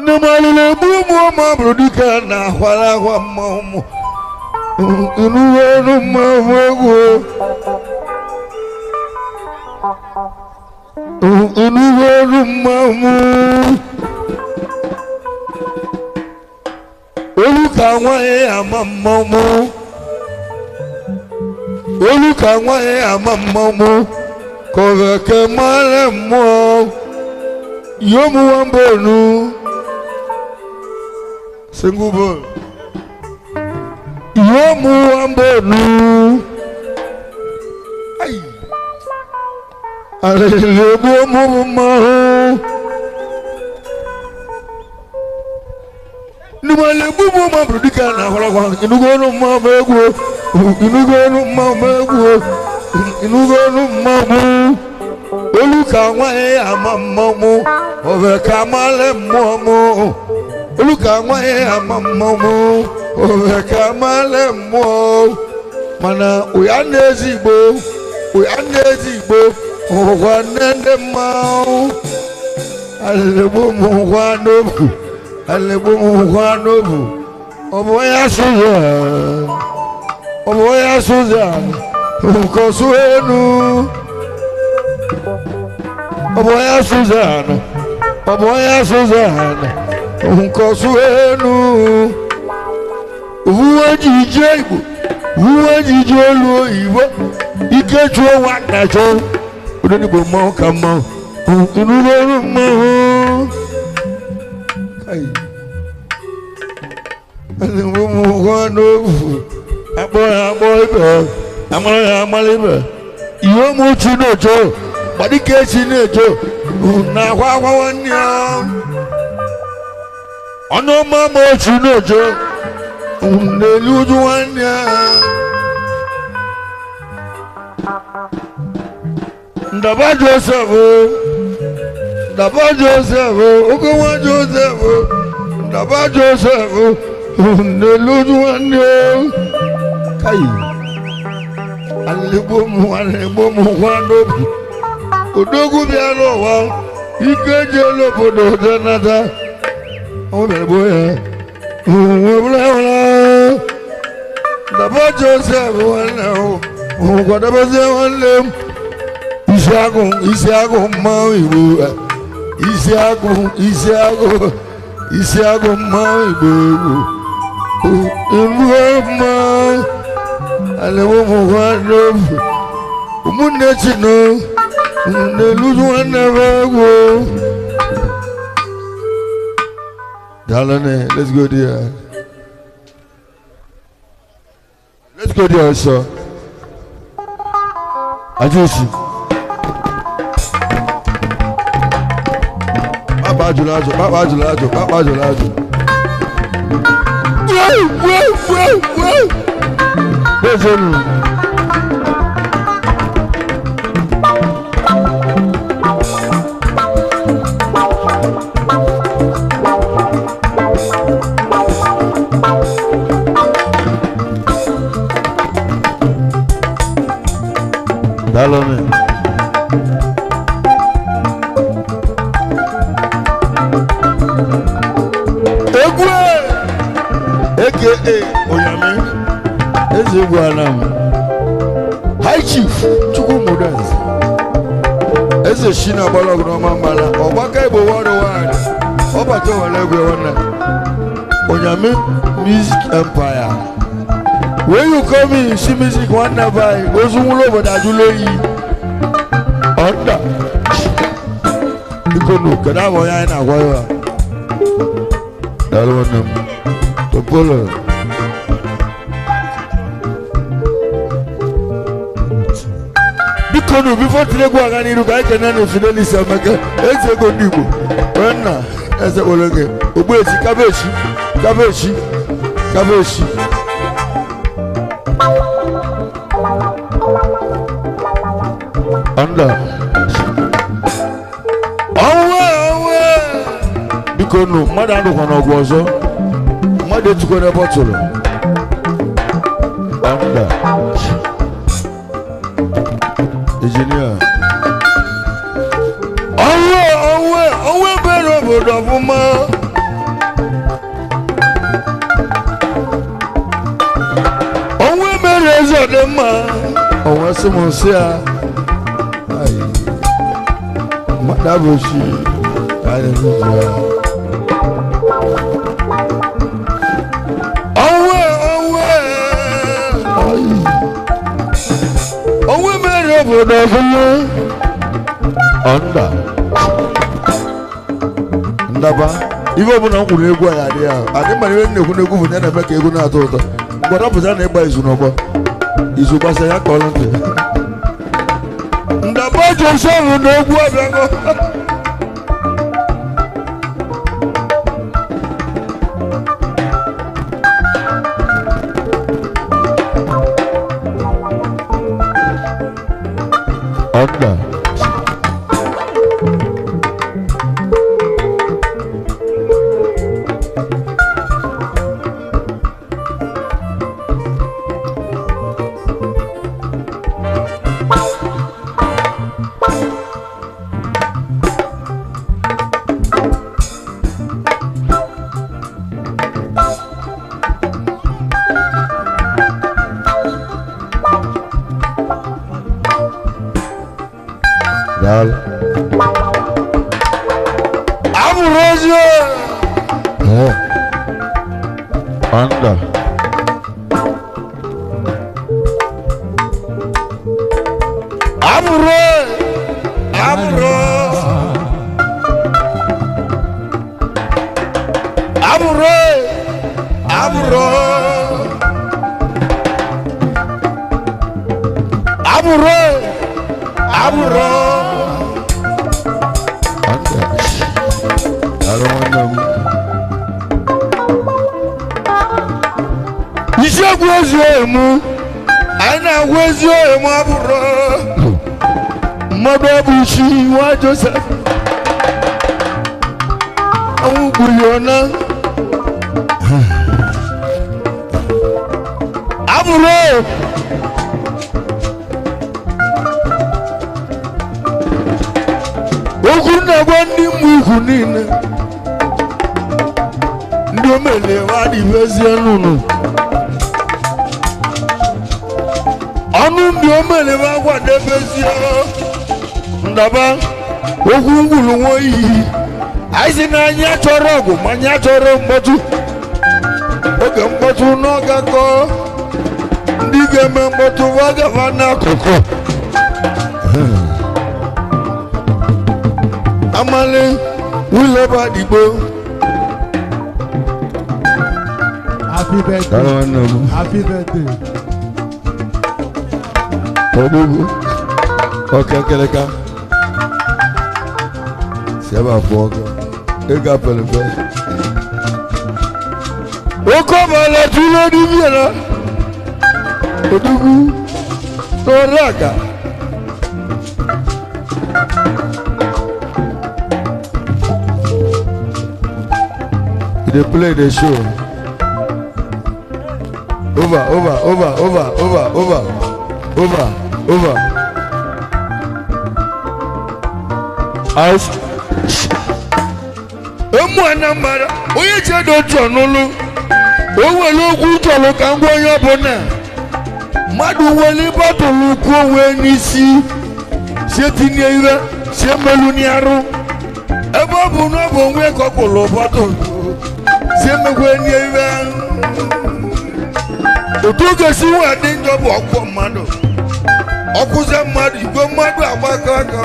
Namalele bumu mabrodika na wala wa mamu inuwenu mawego inuwenu mamu oluka wae amamamu oluka wae amamamu koveke male mo yomu wambonu Singubo Yomu ambonu Ay Alelebu mumaho Numalebu muma brodika na wala inugonu mabego inugonu mabego inugonu mabu Oluka wae amamamu oveka male momo Oluka wae amamamu oveka male mo mana uyanezigbo ogwanende mau alebo muwanobu oboya suza kosuenu oboya suzana Nkosuenu uwe jijelu ibo ikechu wanacho udoni bomo kama inugonu mo kai anu mo gwanu abo ibe amalibe iyo mo chinojo badike chinejo na kwa wanya Ono mama chinojo neluju wanya Ndaba Joseph Ogowa Joseph Ndaba Joseph neluju wanya kai alebomu wanobi odogu biaro wa ikeje lobodo danada Oh, boy, Ndaba Joseph, oh, what about the one limb? Isiago, Maui, Isiago, Maui, I Dalane, let's go there. Let's go there, sir. Ajusi. Baba Julajo. Whoa. Where's it? Dalane. AKA Unyami Udenze Anam High Chief Chukwuma Udenze Eze Shina Balog no Mambala Obaka Ibo Wado Obato Walegwe Wana Unyami Music Empire. When you come in, see music one never goes over that you lay under. You can look at our eye now. That one to pull. Because before today, go and you guys can understand this. Let's go deep. When as a Ologe, Obuchi Kabeshi. Under Because no, Madame Honogozo, de tu connais pas tout là. Anda. Ingénieur. Owe bẹ̀rẹ̀ bọ̀dọ̀ fún ma. Owe bẹ̀rẹ̀ zọ̀dẹ̀ ma. Owe sọmọ sí a. Madaboshi. Hallelujah. Owe bẹ̀rẹ̀ bọ̀dọ̀ fún ma. Anda. Ndaba ife bụ na nkwuru egwu anyị adịghị ahụ adị mma ihe na-ekwu n'egwu bụ ya na-eme ka egwu na-atọ ụtọ mgbe ọpụta na-ịgba izu n'ọgbọ izu gbasa ya ka ọrụ ntị Ndaba Joseph na egwu abịago ọda Dal. Amurozio. Anda. Amuro. Amuro. Amuro. Amuro. Amuro. Amuro. Isi agwezi emu, ana agwezi emu aburo. Mmadụ Abuchi Joseph Udekwe aburo. Okwu na-agwa ndị Umuikwu niile ndị omele adịbezie n'ụlọ ọnụ ndị omele agwadebezie Ndaba okwu ngwulu nwoyi anyị si na anyị achọrọ ọgwụ ma anyị achọrọ mkpọtụ oge mkpọtụ n'ọgakọ ndị ga-eme mkpọtụ wagaba n'akụkụ Amale Wileba Digbo. Happy birthday. Happy birthday. Obugu. Okay, Keleka. Seba Fogo. Ega Pelebe. Okoma la tulo di biela. Obugu. Toraka. They play the show. Over. As Anambra, onye chedo chọnụlụ, o nwere okwu chọrọ ka ngwa onye ọbụla. Mmadụ nwere bọtụlụ kwuo onwe n'isi, si etinye ire, si emelu n'arụ. Ebe ọ bụ na ọ bụ onwe ka ọ kwụrụ bọtụlụ. Semekwe ni ewe otuge si wa dị njọ bụ ọkwọ mmadụ ọkwụze mmadụ igwe mmadụ agbakọ aka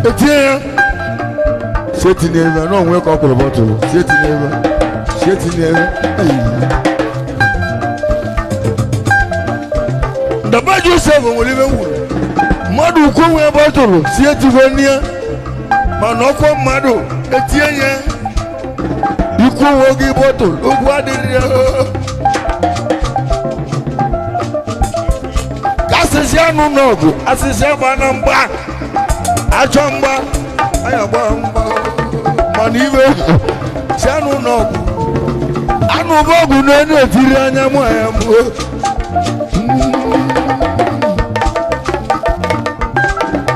etinye ya si etinye ewe na onwe ka ọ kwụrụ bọtụlụ si etinye ewe Ndaba Joseph nwere iwe wuru mmadụ ukwu nwee bọtụlụ si etinye ya mana ọkwọ mmadụ etinye ya ikú wogi bọ́tò ogun adìrẹ kásìsì ànú nọọgù àsìsì àbànà mbà àjọ mbà àyàgbà mbà mànà ìwé sí ànú nọọgù Anu bogu nene tiranya moya mo.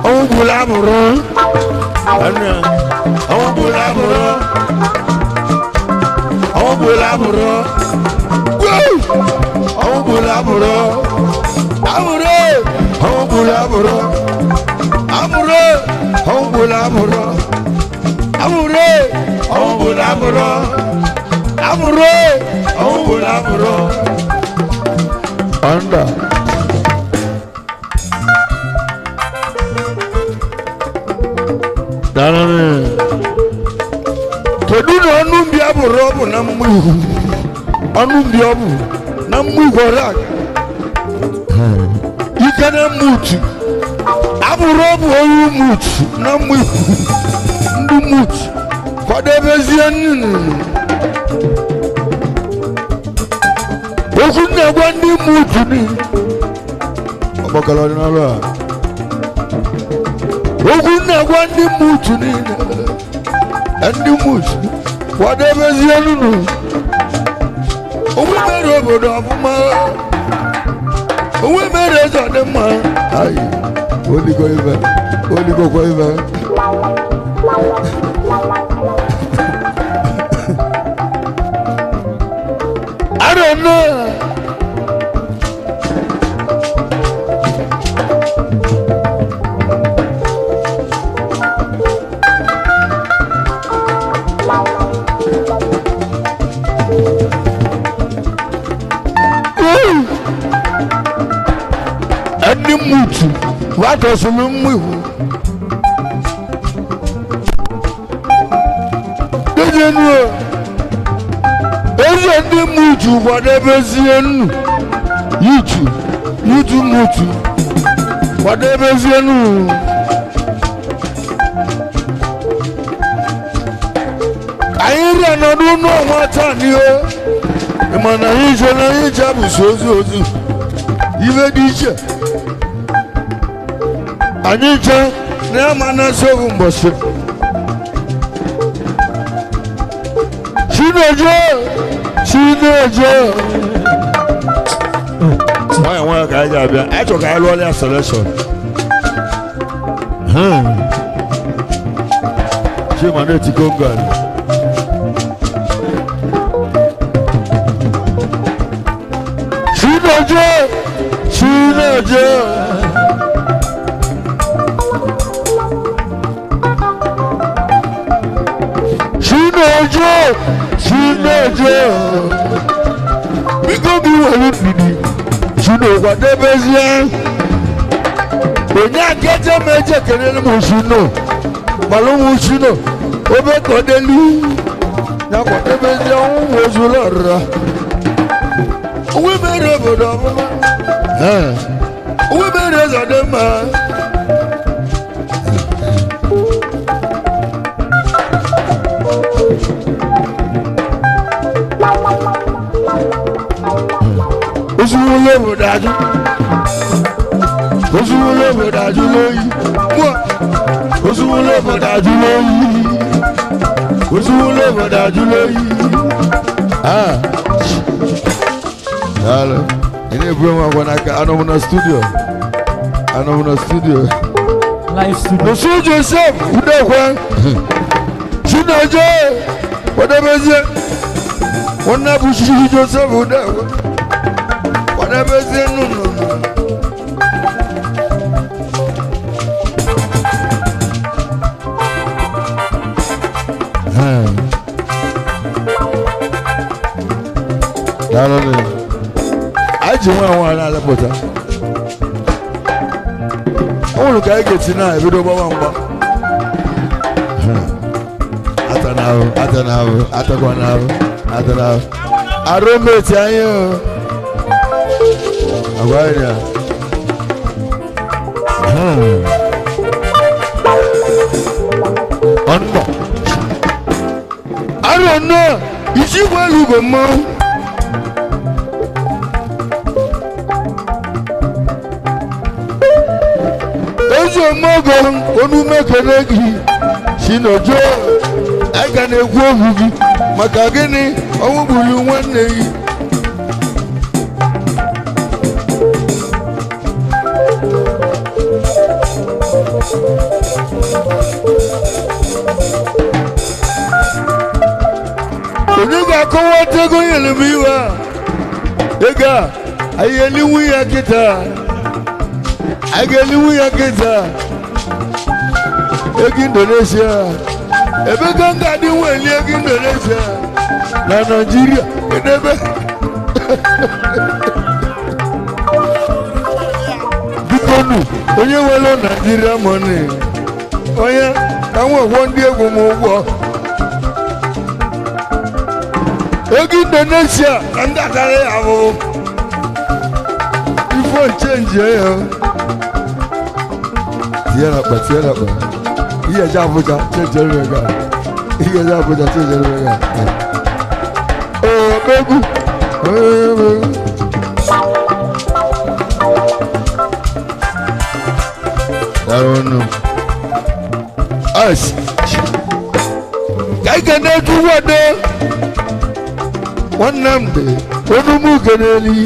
Au bulaburo. Ana. Au bulaburo. Au bulaburo. Au bulaburo. Amure. Au bulaburo. Amure. Au bulaburo. Amure. Au bulaburo. Amure. Au bulaburo. Anda. Darane. Kedu na ọnụ mbi abụrụ ọbụ na mmụ ihu. Ọnụ mbi ọbụ na mmụ ihu ọrak. Ike na mutu. Abụrụ ọbụ oru mutu na mmụ ihu. Ndị mutu. Kwadebezie nnụnụ. Okwu na-agwa ndị mutu ni. Ọgbakọrọ ọdịnala a. Okwu na-agwa ndị mutu niile. Ndị mutu kwadebezie nnụnụ. Onwe mere obodo ọfụma. Onwe mere eze dị mma. Ayi, oligo ibe, oligokwa ibe. I don't know. Any mutu, what was the move? Didn't you? Eze ndị mutu kwadebezie nnu. Yutu mutu kwadebezie nnu. Anyị rịa nọdụ n'ọnwa taa n'ihe. Ịmana iche na iche bụ ozu. Ibe dị iche. Anyị iche na-ama na-asọgbu mbọsị. Chineje. Nwanyị ka anyị ga-abịa. Anyị chọrọ ka anyị lụọ ya selection. Chima na-eti kongal. Chineje. Biko bi wọlé fìdí. Chino kwadebezie. Onye akẹ́jẹ́ méje kéré ní mo chino. Pàlọ́ mo chino. Obe kọ́délú. Ya kwadebezie ohun wozu lọ́ra. Owe mere obodo ọmụma. Owe mere zọdị mma. Osuwolo bodaju. Osuwolo bodaju lóyí. Osuwolo bodaju lóyí. Osuwolo bodaju lóyí. Hello. Ini belum aku nak anu na studio. Live studio. Abuchi Joseph Udekwe. Chineje. Kwadebezie. Wana Abuchi Joseph Udekwe. Kwadebezie nunu. Darling. Aji nwa na alepota. Olu ka egeti na ebido gbawa mgba. Atanawo. Arometi anyo. Agwaya. Onmo. I don't know. Is you well you go mom? Mogo onu mekenegi Shinojo aga na-egwu ohu gị maka gịnị ọnwụ gburu nwanne gị onye ga-akọwata ego nyere m iwe a ego a anyị ga-elinwu ya kịta anyị ga-elinwu ya kịta ego Indonesia ebe ka m ga-adị nweli ego Indonesia na Naịjirịa edebe bikonu onye nwere Naịjirịa money onye ka m nwekwo ndị egwu m ụgwọ ego Indonesia na ndị akara ya ahụhụ ifo nchenji ya tie na akpa ihe eji Abuja chenjere ego ihe eji Abuja chenjere ego egwu daronu as ka na-eju wade Nnamdi onumu keneli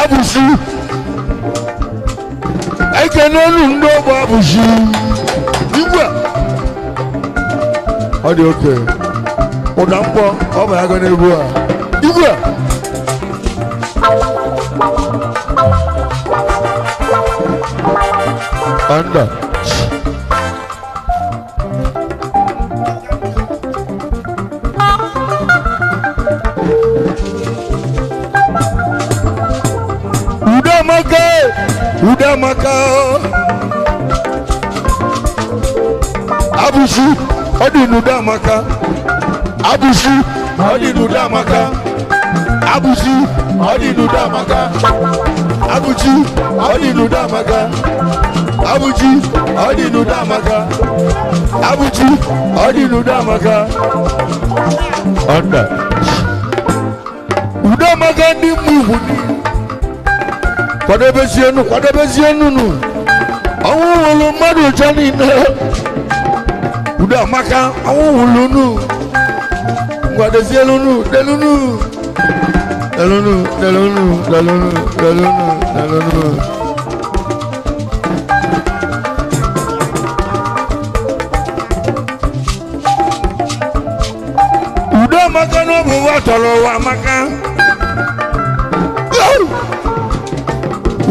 Abuchi ekenelu ndị ọgbọ Abuchi igwe ọ dị oke ụda mkpọ ọ bụ ya ga n'egwu a igwe Anda Udamaka Abuchi Odinu Udamaka Abuchi Odinu Udamaka Abuchi Odinu Udamaka Abuchi Odinu Udamaka Abuchi Odinu Udamaka Abuchi Odinu Udamaka Onda Udamaka ndi muvuni kwadebezienu nu ọnwụwụlụ mmadụ ụcha niile Udamaka ọnwụwụlụ nu ngwadezienu nu delunu Udamaka n'ọbụ wa tọrọ ụwa maka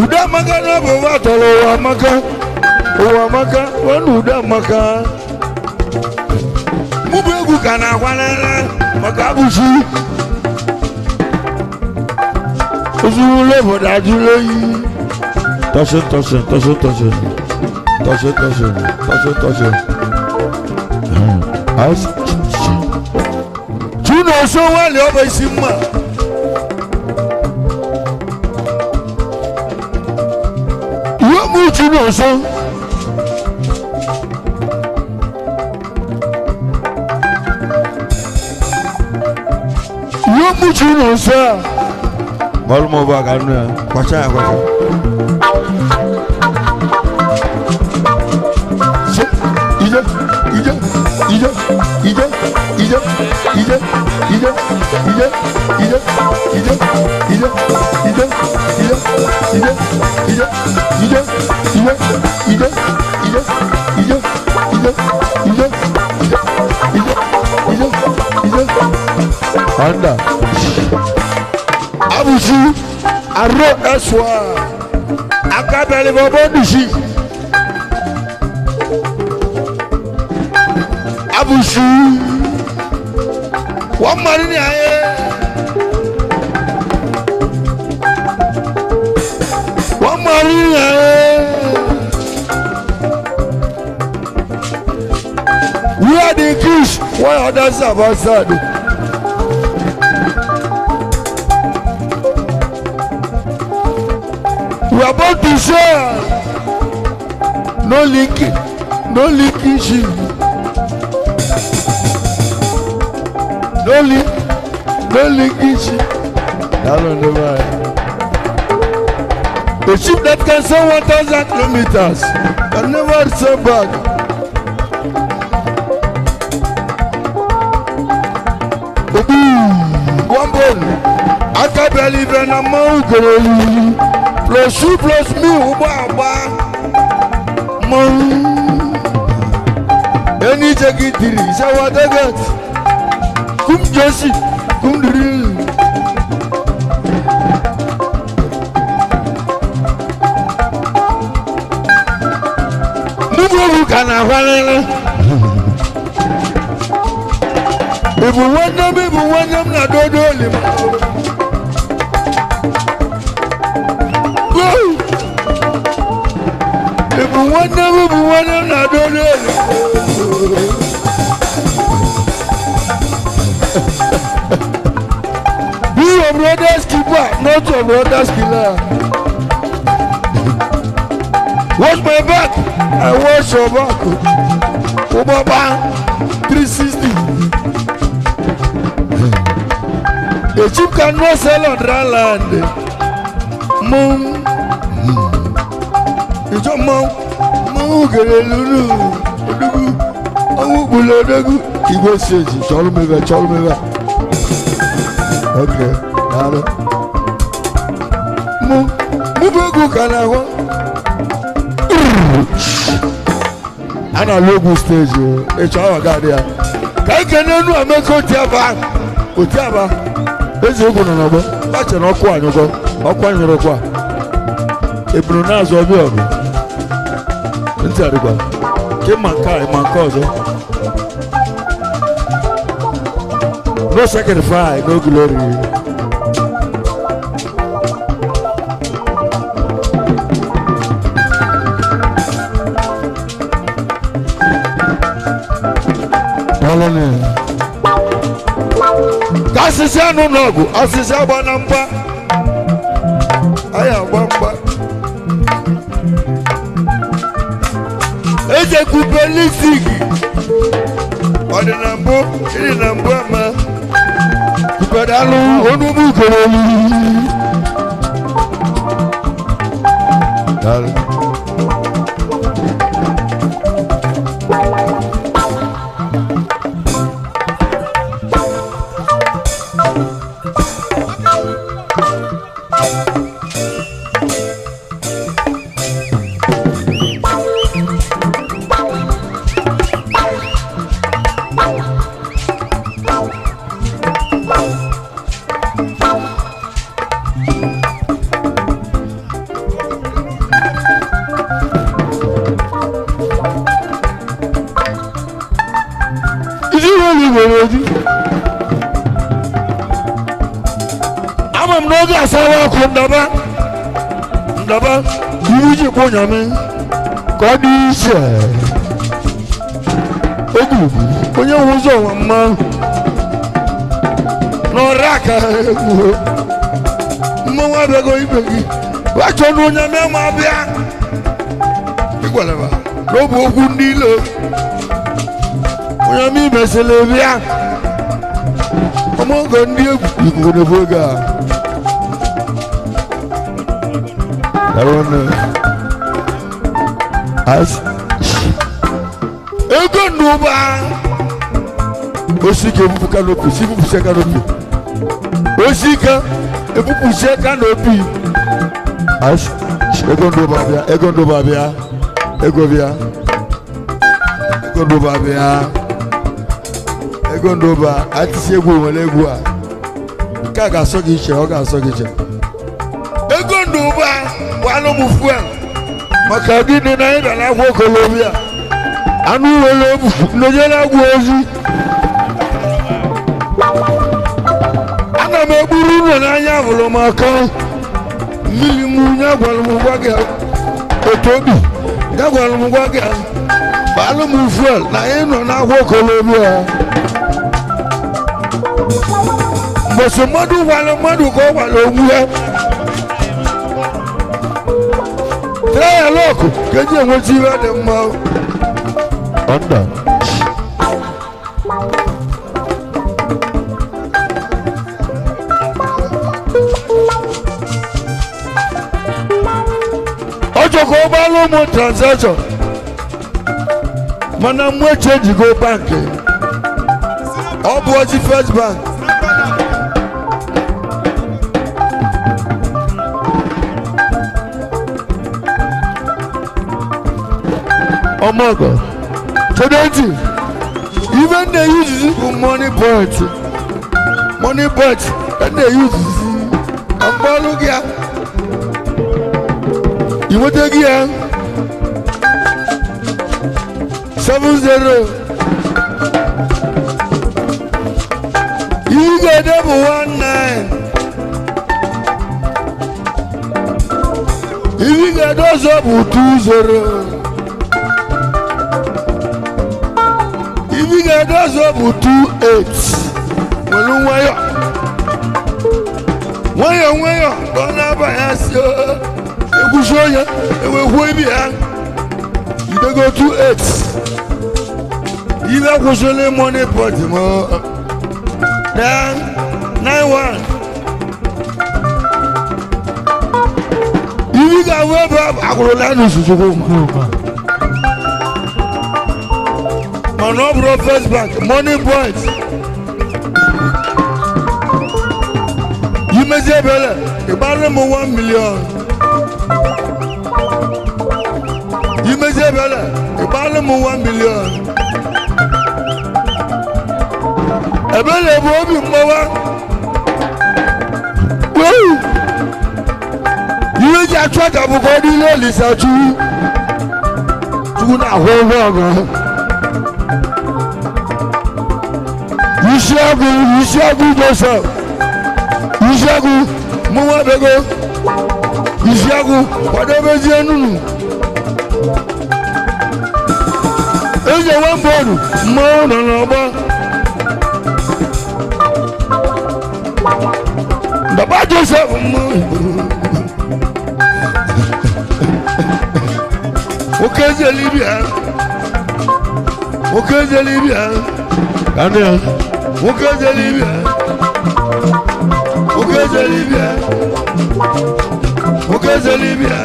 Udamaka n'ọbụ wa tọrọ ụwa maka wọnụ Udamaka mụbụ egwu ka na-agwanara maka Abuchi ozurule obodo ajụla oyi tọsị Chuna oso nwale ọba isi mma ihe mụ Chuna oso a malum ọba ka nụ ya kwacha Anda Abuchi aro eswa akabele bobo dushi Abuchi wa mari ni aye wa mari ni aye we are the kids why others have outside. We are about to share. No linking shit. No linking shit. I don't know why. A ship that can sail 1,000 kilometers can never return back. One bone. I can't believe in a mountain. Plus you plus me, any jacket is our target. Come Josie, come drill. Move can I if we want them, not do him. If we want them, not do him. Be your brother's keeper, not your brother's killer. Watch my back, I watch your back. Obaba 360. The sheep cannot sell on dry land. Mom, it's a mom. Get a lulu. Oh, Buladagu. He goes, told me that. Okay, move can I go? And I look stage. It's our God here. Can I make Utiaba? Ezi ogo no no bache no kwa anyugo okwa nyoro kwa ebru na azo bi obi nti adegba ke manka ozo no sacrifice no glory Hallelujah. Asisa no nogo, asisa banamba. Aya bamba. Eje kupelisigi. Ode nambo, ili nambo ama. Kupadalu onumu kololi. Dale. Amam no ga sawa ko ndaba Uji ko nyame ko di se ogu onye wuzo mma no raka mo wa be go ibegi wa cho no nyame ma bia igwalaba no bu ogu ndilo Unyami mesele bia omo go ndi egwu ne boga as ego nuba osike buka no pisi buka no osika ebubu sheka no pi as ego nuba bia ego ndoba atisi egwu wele egwu a ka ga so gi che o ga so gi che ego ndoba wa no mu fu a maka gi ni na ida na gwo Colombia anu wele bu no je na gwo ozi ana me buru no na anya vulo maka mili mu nya gwalo mu gwa ga otobi ga gwalo mu gwa ga balu mu fu na ino na gwo Colombia Boso madu ko walo muye. Try a look. Can you want to see them under? chọkọ ọgbalụ ụmụ transaction mana mwe change go bank ọ bụ ọchị first bank ọmọgọ tọdọtì even they use it for money point and they use it ọgbọlụ gị a ìwọ́tẹ́ gí ẹ 70 yìí gẹ̀dẹ̀ bù 19 yìí gẹ̀dẹ̀ ọ̀sọ̀ bù 20 yìí gẹ̀dẹ̀ ọ̀sọ̀ bù 28 pẹ̀lú wọ́yọ̀ lọ́nà àbáyá sí ọ́. Egusoya, ewe huebi ha. You dey go 28. You dey kusole money pot mo. Then 91. You dey go up akorola no susuko mo. Manobro first bank money point. You may say bele, ibale mo 1 million. Bele, ìbálẹ̀ mu 1 million. Ẹ̀bẹ̀lẹ̀ bu obi mọ́ wá. Wéyù. Ìwé jẹ́ àtúwàtà àbùkọ́ ní ilé ìlísàtú. Tukú náà hó ọ̀gán. Ìṣẹ́gun Joseph. Ìṣẹ́gun mú wá bẹ́gọ́. Ìṣẹ́gun pàdé méjì ẹnu nù. Eze wọn bọọlù mọ ọ̀nà ọgbà. Bàbá Joseph mọ Okéze Libya. Okéze Libya. Kàdé. Okéze Libya. Okéze Libya. Okéze Libya.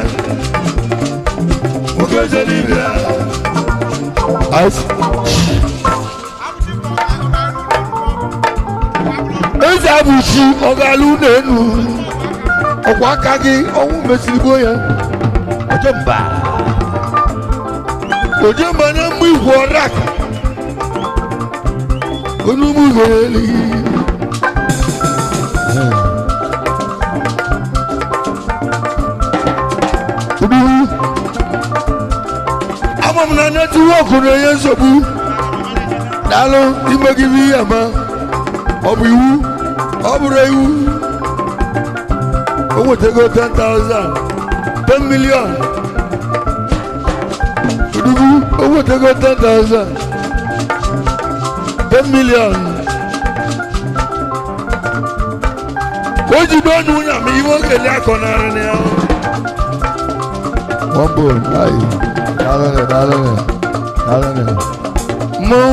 Okéze Libya. Eze Abuchi ọgalu n'enu ọkwa aka gị ọnwụ mesirigbo ya Ojemba na Umuikwu Anam onumugo eli amam na network na-enye nsogbu daalụ imegibi ihe ama ọ bụ iwu ọ bụrụ iwu o nwetago 10,000 10 million udugu o nwetago 10,000 10 million o ji n'ọnụ Unyami iwe okele akọ narị ya wọ́pọ̀ láyé dálẹ́rẹ̀ mọ́.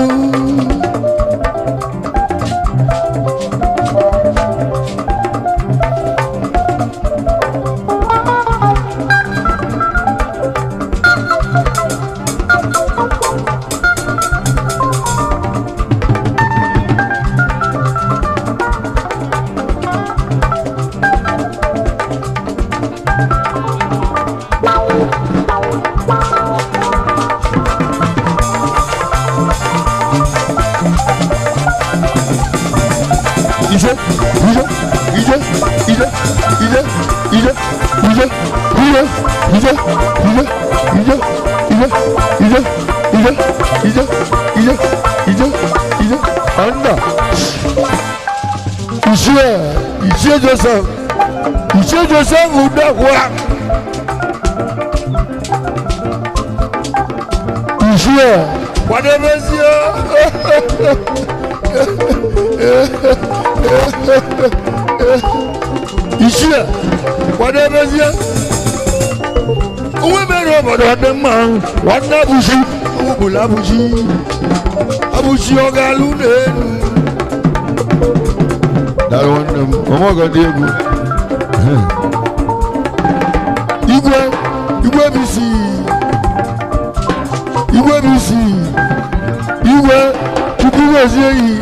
Abuchi Joseph Udekwe. Whatever is here, whatever is here. Women over the man, what Abuchi, Abuchi Ogalune. That one, Omoga Diego. Igwe, Igwe bisi. Igwe bisi. Igwe Chukwuma Udenze.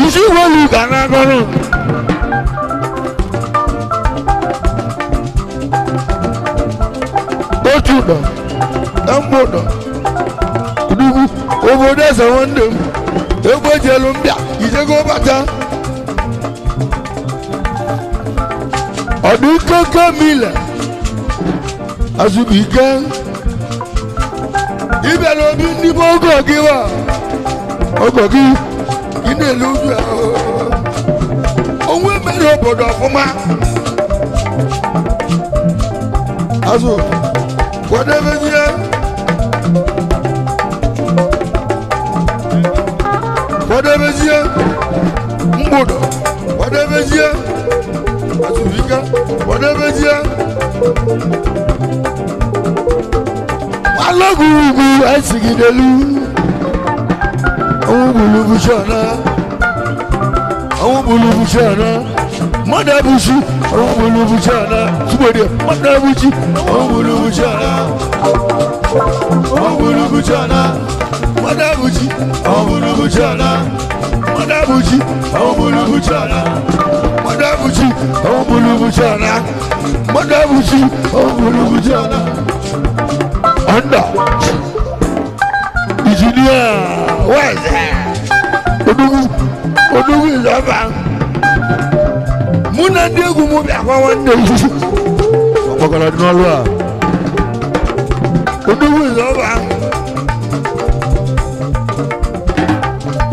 Isi wolu kana kono. Otudo. Ambodo. Udugu obodo ese wonde m. Egbe jelu mbia ijego bata. Ọdún kankan milẹ̀ azubike ibẹ̀ lobi níbo ọgọ̀gí wa ọgọ̀gí iná ìlú ojú ẹ̀ owó mẹ́rin òbòdò ọ̀fọ́má azu wọ́dẹ́bẹ́síẹ́ mbòdò wọ́dẹ́bẹ́síẹ́ azubike wọ́dẹ́bẹ́síẹ́ wàlọ́gùrùgù ẹ̀sìgìdẹ́lú àwọn bùlùbùsọ̀nà mọ́dàbùsù àwọn bùlùbùsọ̀nà túbọ̀dẹ̀ mọ́dàbùsù àwọn bùlùbùsọ̀nà mọ́dàbùsù àwọn bùlùbùsọ̀nà mọ́dàbùsù àwọn bùlùbùsọ̀nà mọ́dàbùsù àwọn bùlùbùsọ̀nà mọ́dàbùsù àwọn bùlùbùsọ̀nà under engineer what's that odugu ìjọba múná dégún mú bí àwọn wọn dé yìí ọ̀pọ̀kọ̀lọ̀ ní ọlọ́wà odugu ìjọba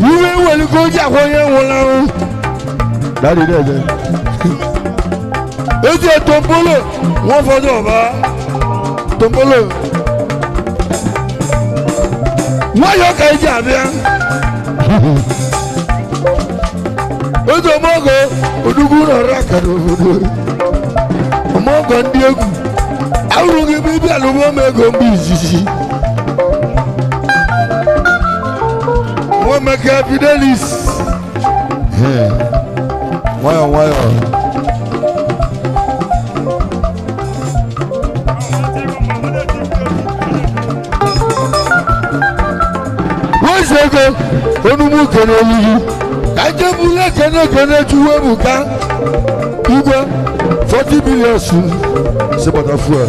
yíwé wọlé kó jà kó yẹ wọn láwọn dáadé dẹ́ẹ̀dẹ́ ètò tòǹpólò wọ́n fọjọ́ ọba tòǹpólò wọ́n yọ ká ìjà bíá ètò ọmọkọ odugu náà rà kàdé òfòdó ọmọkọ ndí egwu awùrùngì bíbí àlùmọ́ mẹ́kọ̀ ń bí ìsìsì wọ́n mẹ́kẹ́ fidelis wáyọ̀ wọ́n ṣẹ́kọ̀ onúmú kẹ̀lẹ́ olùyí kájẹ́bùlẹ̀ kẹ́nẹ́kẹ́nẹ́ túwé bùká igwe 40 billion sùn sí bàtàfúẹ̀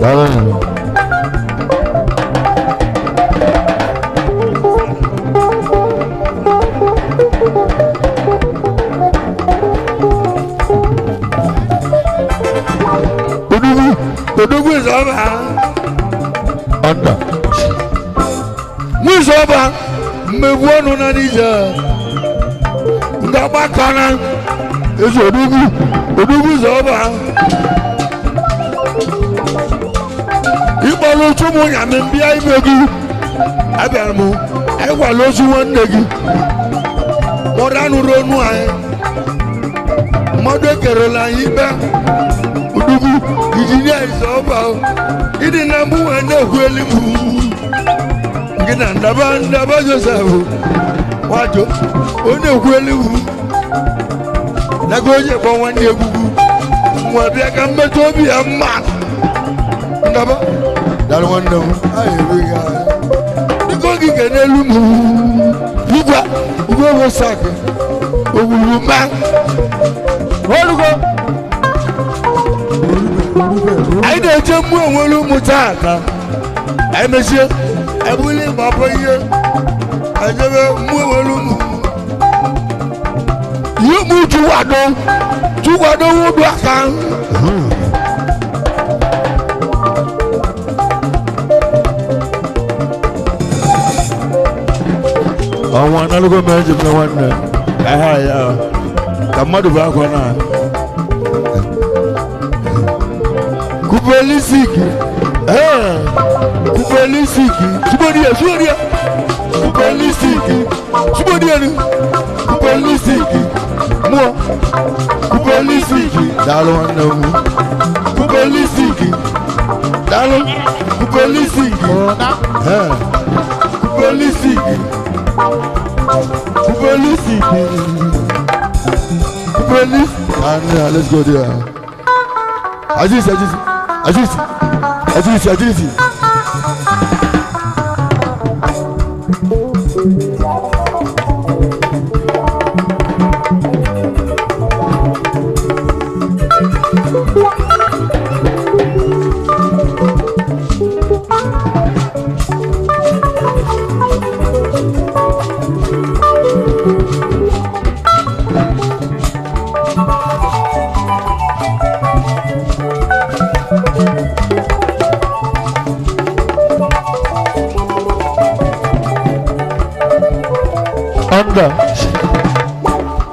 dáhùn odugu ìsọba ọ̀dà mú ìsọba mmegbu ọnụ na n'ije ndagba kana ezi odugu ìsọba ịkpọrọ otu ụmụ nyame mbịa ime gị abịara m ịgwala ozu nwanne gị mmadụ anụrụ onu anyị mmadụ ekerela anyị ikpe udugu injinia ìsọba ịdị na mụ nwe na-ekwu eluigwe gị na ndaba Joseph wajo onye ekwu eluigwe nago onye kpọ nwanne egwugwu nwa bịa ka mmetụ obi ya mma ndaba dara nwanne m anyị erughị anyị dịka oge ike n'elu m igwe wosak ogburu ma orugo anyị na-eche mmụọ onwere ụmụ taata anyị mechie ebuli gbapụ ihe ejebe mmụọ onwere ụmụ ihe ụmụ chụkwado wudu aka ọnwa analụgo m eji m nwanne aha ya ka mmadụ bụ akwa na kupelisiki kupelisiki subodia kupelisiki subodia ni kupelisiki mo kupelisiki dalo wanamu kupelisiki dalo kupelisiki kupelisiki police. Police. And let's go there. Agility.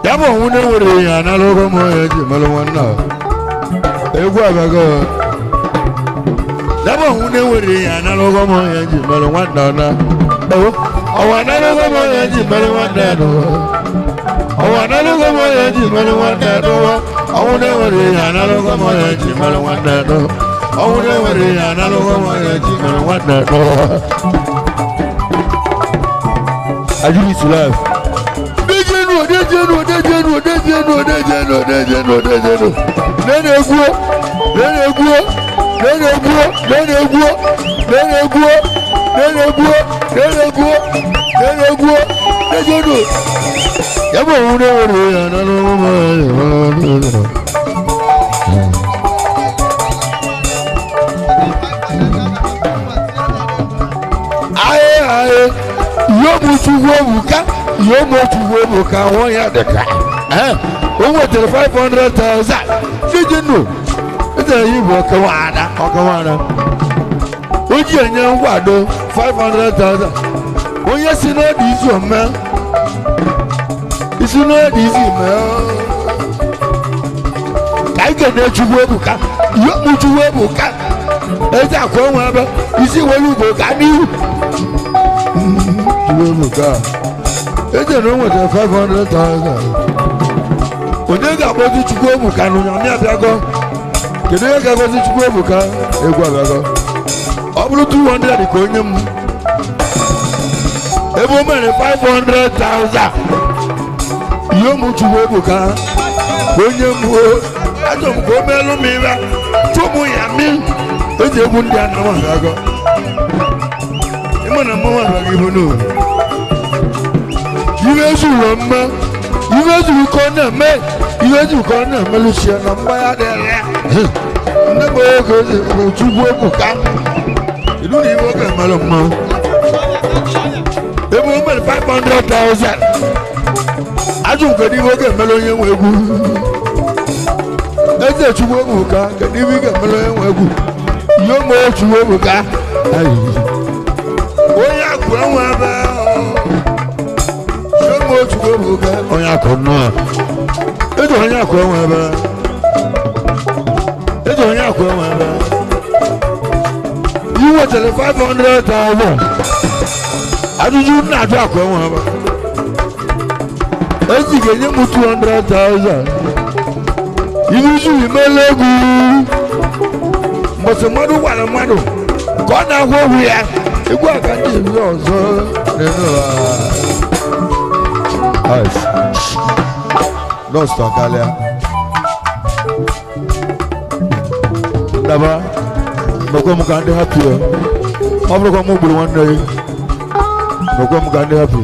Yabo hune wuri ya na logo mo ya ji malwana egwu abago Yabo hune wuri ya na logo mo ya ji malwana na awana logo mo ya ji malwana no awana logo mo ya ji malwana no awune wuri ya na logo mo ya ji malwana no awune wuri ya na logo mo ya ji malwana no Ajuri to life. Dejenu. Yabo une wuri ya na logo mo ya ji malwana no. Aye. Yomu chuwebuka wonya deka owo tere 500,000 fijinu ite yibo kawana oji enye ngwado 500,000 onye si no di izu me isi no di izu me kai gene chuwebuka yomu chuwebuka eja ko won aba isi wolugo ka ni Chuwebuka eje no wete 500,000 onye ga-agbozi Chuwebuka n'ụnyamị abịago kedu ihe ga-agbozi Chuwebuka egwu abịago ọ bụrụ 200 ka onye m ebe o mere 500,000 ihe ụmụ Chuwebuka onye m achọ m ka o meelụ m ibe tụmụ ya mi eji egwu ndị a na-ama abịago ịma na mmanwụ abịago ihu n'ụlọ Iwe zuru mma, iwe zuru ka ọ na-eme Lucia na mgbaya dịrị ya. Ndị bụ ego Chuwebuka, ilu na iwe oge mere mma. Ebe o mere 500,000, ajụ m kedu iwe oge mere onye nwe egwu. Eze Chuwebuka, kedu iwe oge mere onye nwe egwu. Ihe o mere Chuwebuka, onye akụ enwe ebe Chuwebuka onye akụ nnọọ eji onye akụ enwe ebe iwetara 500,000 ajụjụ na-ajụ akụ enwe ebe ezi ga-enye m 200,000 izu imela egwu mgbọsị mmadụ gwara mmadụ ka ọ na-agwa ogwu ya egwu aka ndị ebi ọzọ no stop Alia. Daba, bako mukande happy. Mabro ko muburu one day. Bako mukande happy.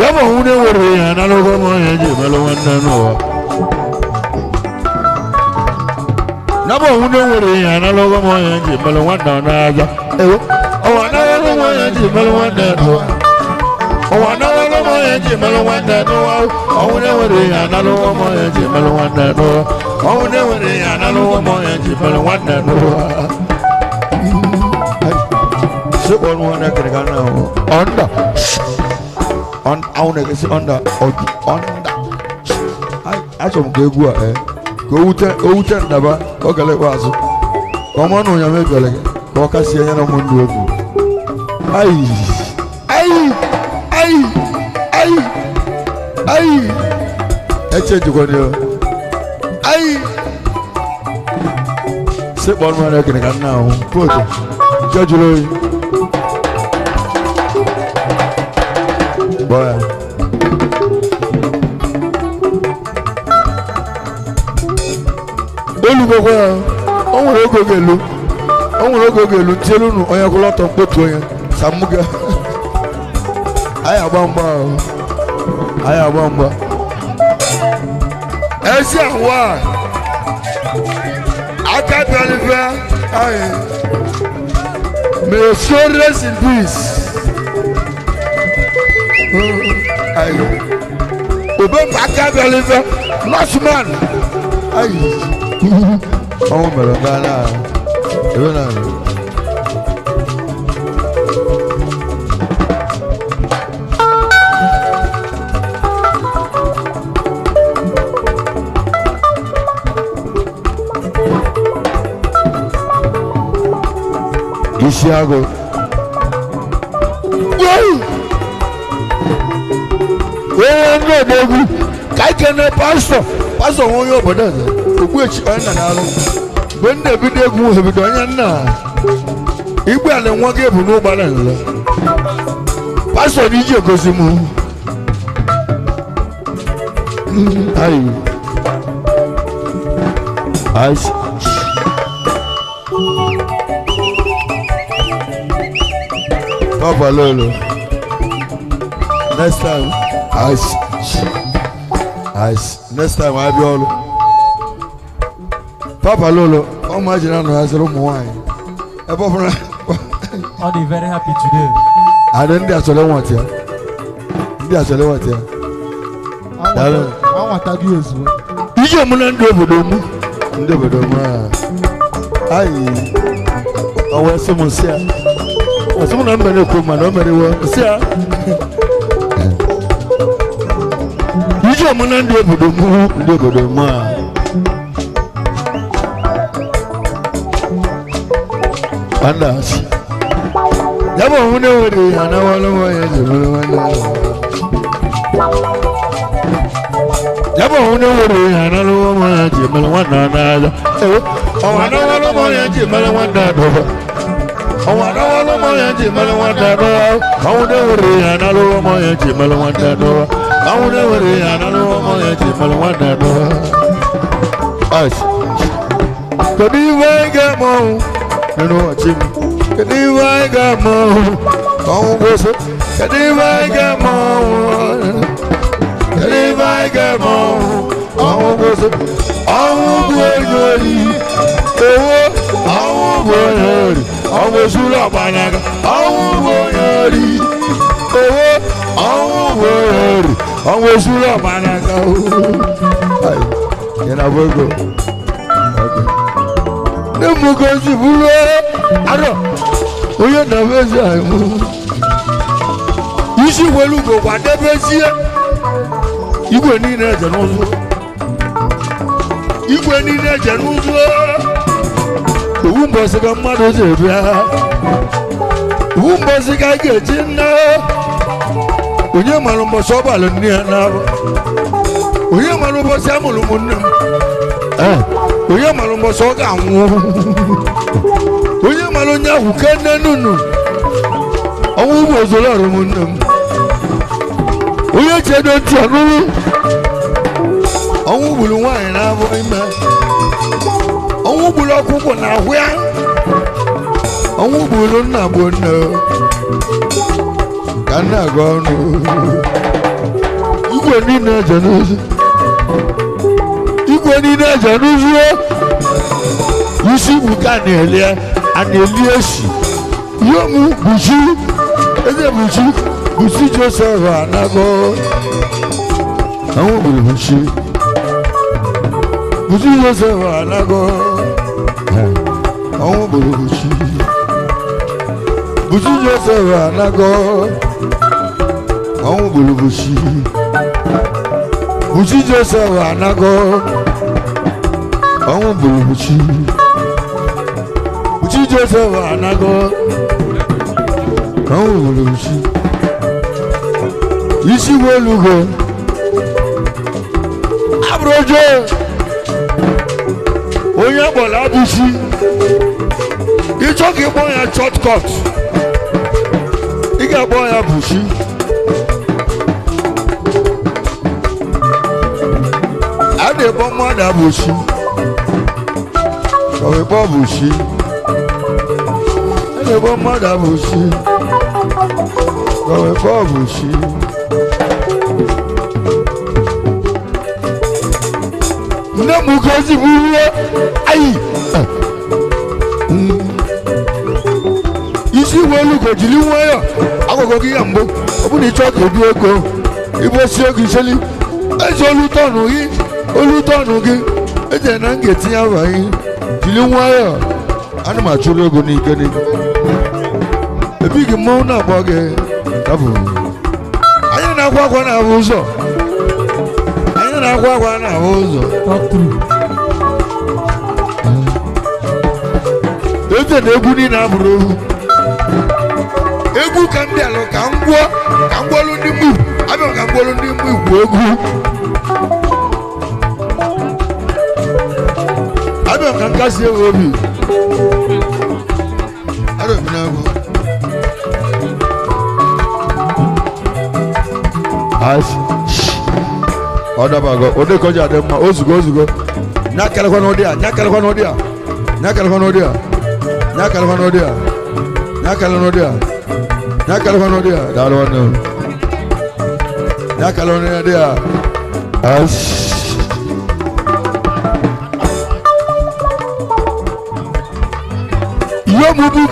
Yabo hune wuri ya na logo mo ya ji melo wannan no. Nabo hune wuri ya na logo mo ya ji melo wannan na ja. Ewo. Awa na logo mo ya ji melo wannan no. Ọ̀wọ̀nà ọlọ́mọ yẹn jì mẹ́lẹ̀ wọn dẹnu wa. Ọ̀hún ní wẹ̀rẹ̀ yẹn àná lọ́wọ́ yẹn jì mẹ́lẹ̀ wọn dẹnu wa. Ọ̀hún ní wẹ̀rẹ̀ yẹn àná lọ́wọ́ yẹn jì mẹ́lẹ̀ wọn dẹnu wa. Ṣé wọn wọn náà kiri kan náà wọ? Ọ̀ndà. Àwọn ẹ̀kẹ́ sí ọ̀ndà ọ̀dù ọ̀ndà. Achọ̀m ka egwu a ka o wute ndaba ka ọ gala ikpeazụ. Ka ọmụ ọnụ ya mebere gị ka ọ kasị enye na ụmụ ndị obi. Ayi. Eche jikwa n'iyo. Ayi. Sekpọ ọnụ ọnụ ekene ka nna ahụ. Kootu. Nke jụrụ oyi. Bọya. Olùgbogbo ya. O nwere oge elu. O nwere oge elu tielu nụ onye kwụrụ ọtọ mkpotu onye. Samuga. Anyị agba mgba ahụ. Anyị agba mgba. Ezi ahụa. Aka bịalife. Anyị. May your soul rest in peace. Anyị. Obe mba aka bịalife. Last man. Anyị. Ọnwụ mere mba na. Ebe na. Isiago. Wee ndị odogwu ka ike na pastọ nwa onye obodo ọzọ okwu echi onye nna na-arụ mgbe ndị ebido egwu ebido onye nna igbe ala nwa gị ebu n'ụgbara nle pastọ na iji egosi m ayi Papa Lolo. Next time, next time I be all. Papa Lolo, how much you know as a room wine? I'm very happy today. I don't dare to want you. Dare to want you. I want to do as well. You are not doing I want someone say. Someone I'm going to come and I'm going to say, you are not doing the man. And that's never who and I want to never who and I don't want to one another. Oh, I don't want to one another. Oh, I don't want to one another. I would never and I don't want to one another. I would never and I don't want to one another. Us. Could you get more? You know what, Jim? Could you get more? Oh, was it? Could you get more? Could you get more? Oh, was it? Oh, boy, Sula Banaga, Sula Banaga. I will go. The Mugosi Bulu, I don't. We are never you see, well, you go, whatever is here. You will need a general. You will need a general. Umbasika mmadụ zebia Umbasika ga-eji nna onye mara mbọsị ọbalị nne ya n'abụ onye mara ụbọchị amụrụ ụmụnne m onye mara mbọsị ọ ga-anwụ onye mara onye ahụ kenne nunu ọnwụ ụmụ ozolo ọrụ ụmụnne m onye chedo ntị ọnụrụ ọnwụ gburu nwaanyị n'abụ ime ọnwụ gburu ọkụkọ n'ahụ ya ọnwụ gburu nna bụ nne ka nna aga ọnụ igwe niile eje n'ụzọ isi bụ ka a na-eli esi ihe mụ bụchi eze Abuchi Joseph anago àwọn Abuchi Joseph anago àwọn Abuchi Joseph anago àwọn Abuchi Joseph anago àwọn Abuchi Joseph anago àwọn Abuchi isi wolugo abrojo onye bola Abuchi ichoki bo ya shortcut iga bo ya Abuchi ade bo mo da Abuchi owe bo Abuchi ade bo mo da Abuchi owe bo Abuchi na mukazi buwe ayi isi welu ko jili wayo akoko ki yambo obu ni chok edu ego ibo si ogi seli ejo olutonu gi eje na ngeti ya bayi jili wayo anu ma churu ego ni igeni ebi gi mo na boge tabu anya na kwakwa na uzo na-agwa na ụzọ eze na egwu niile abụrụ ohu egwu ka ndị alụ ka ngwọlụ ndị mgbu abịa ka ngwọlụ ndị mgbu igwu egwu abịa ka nkasi ewe obi arụbi na-agwụ ọdabago odekoja dị mma ozugo nyakelekwa n'ụdị a daalụ ọnụ nyakele n'ụdị a ihe omubu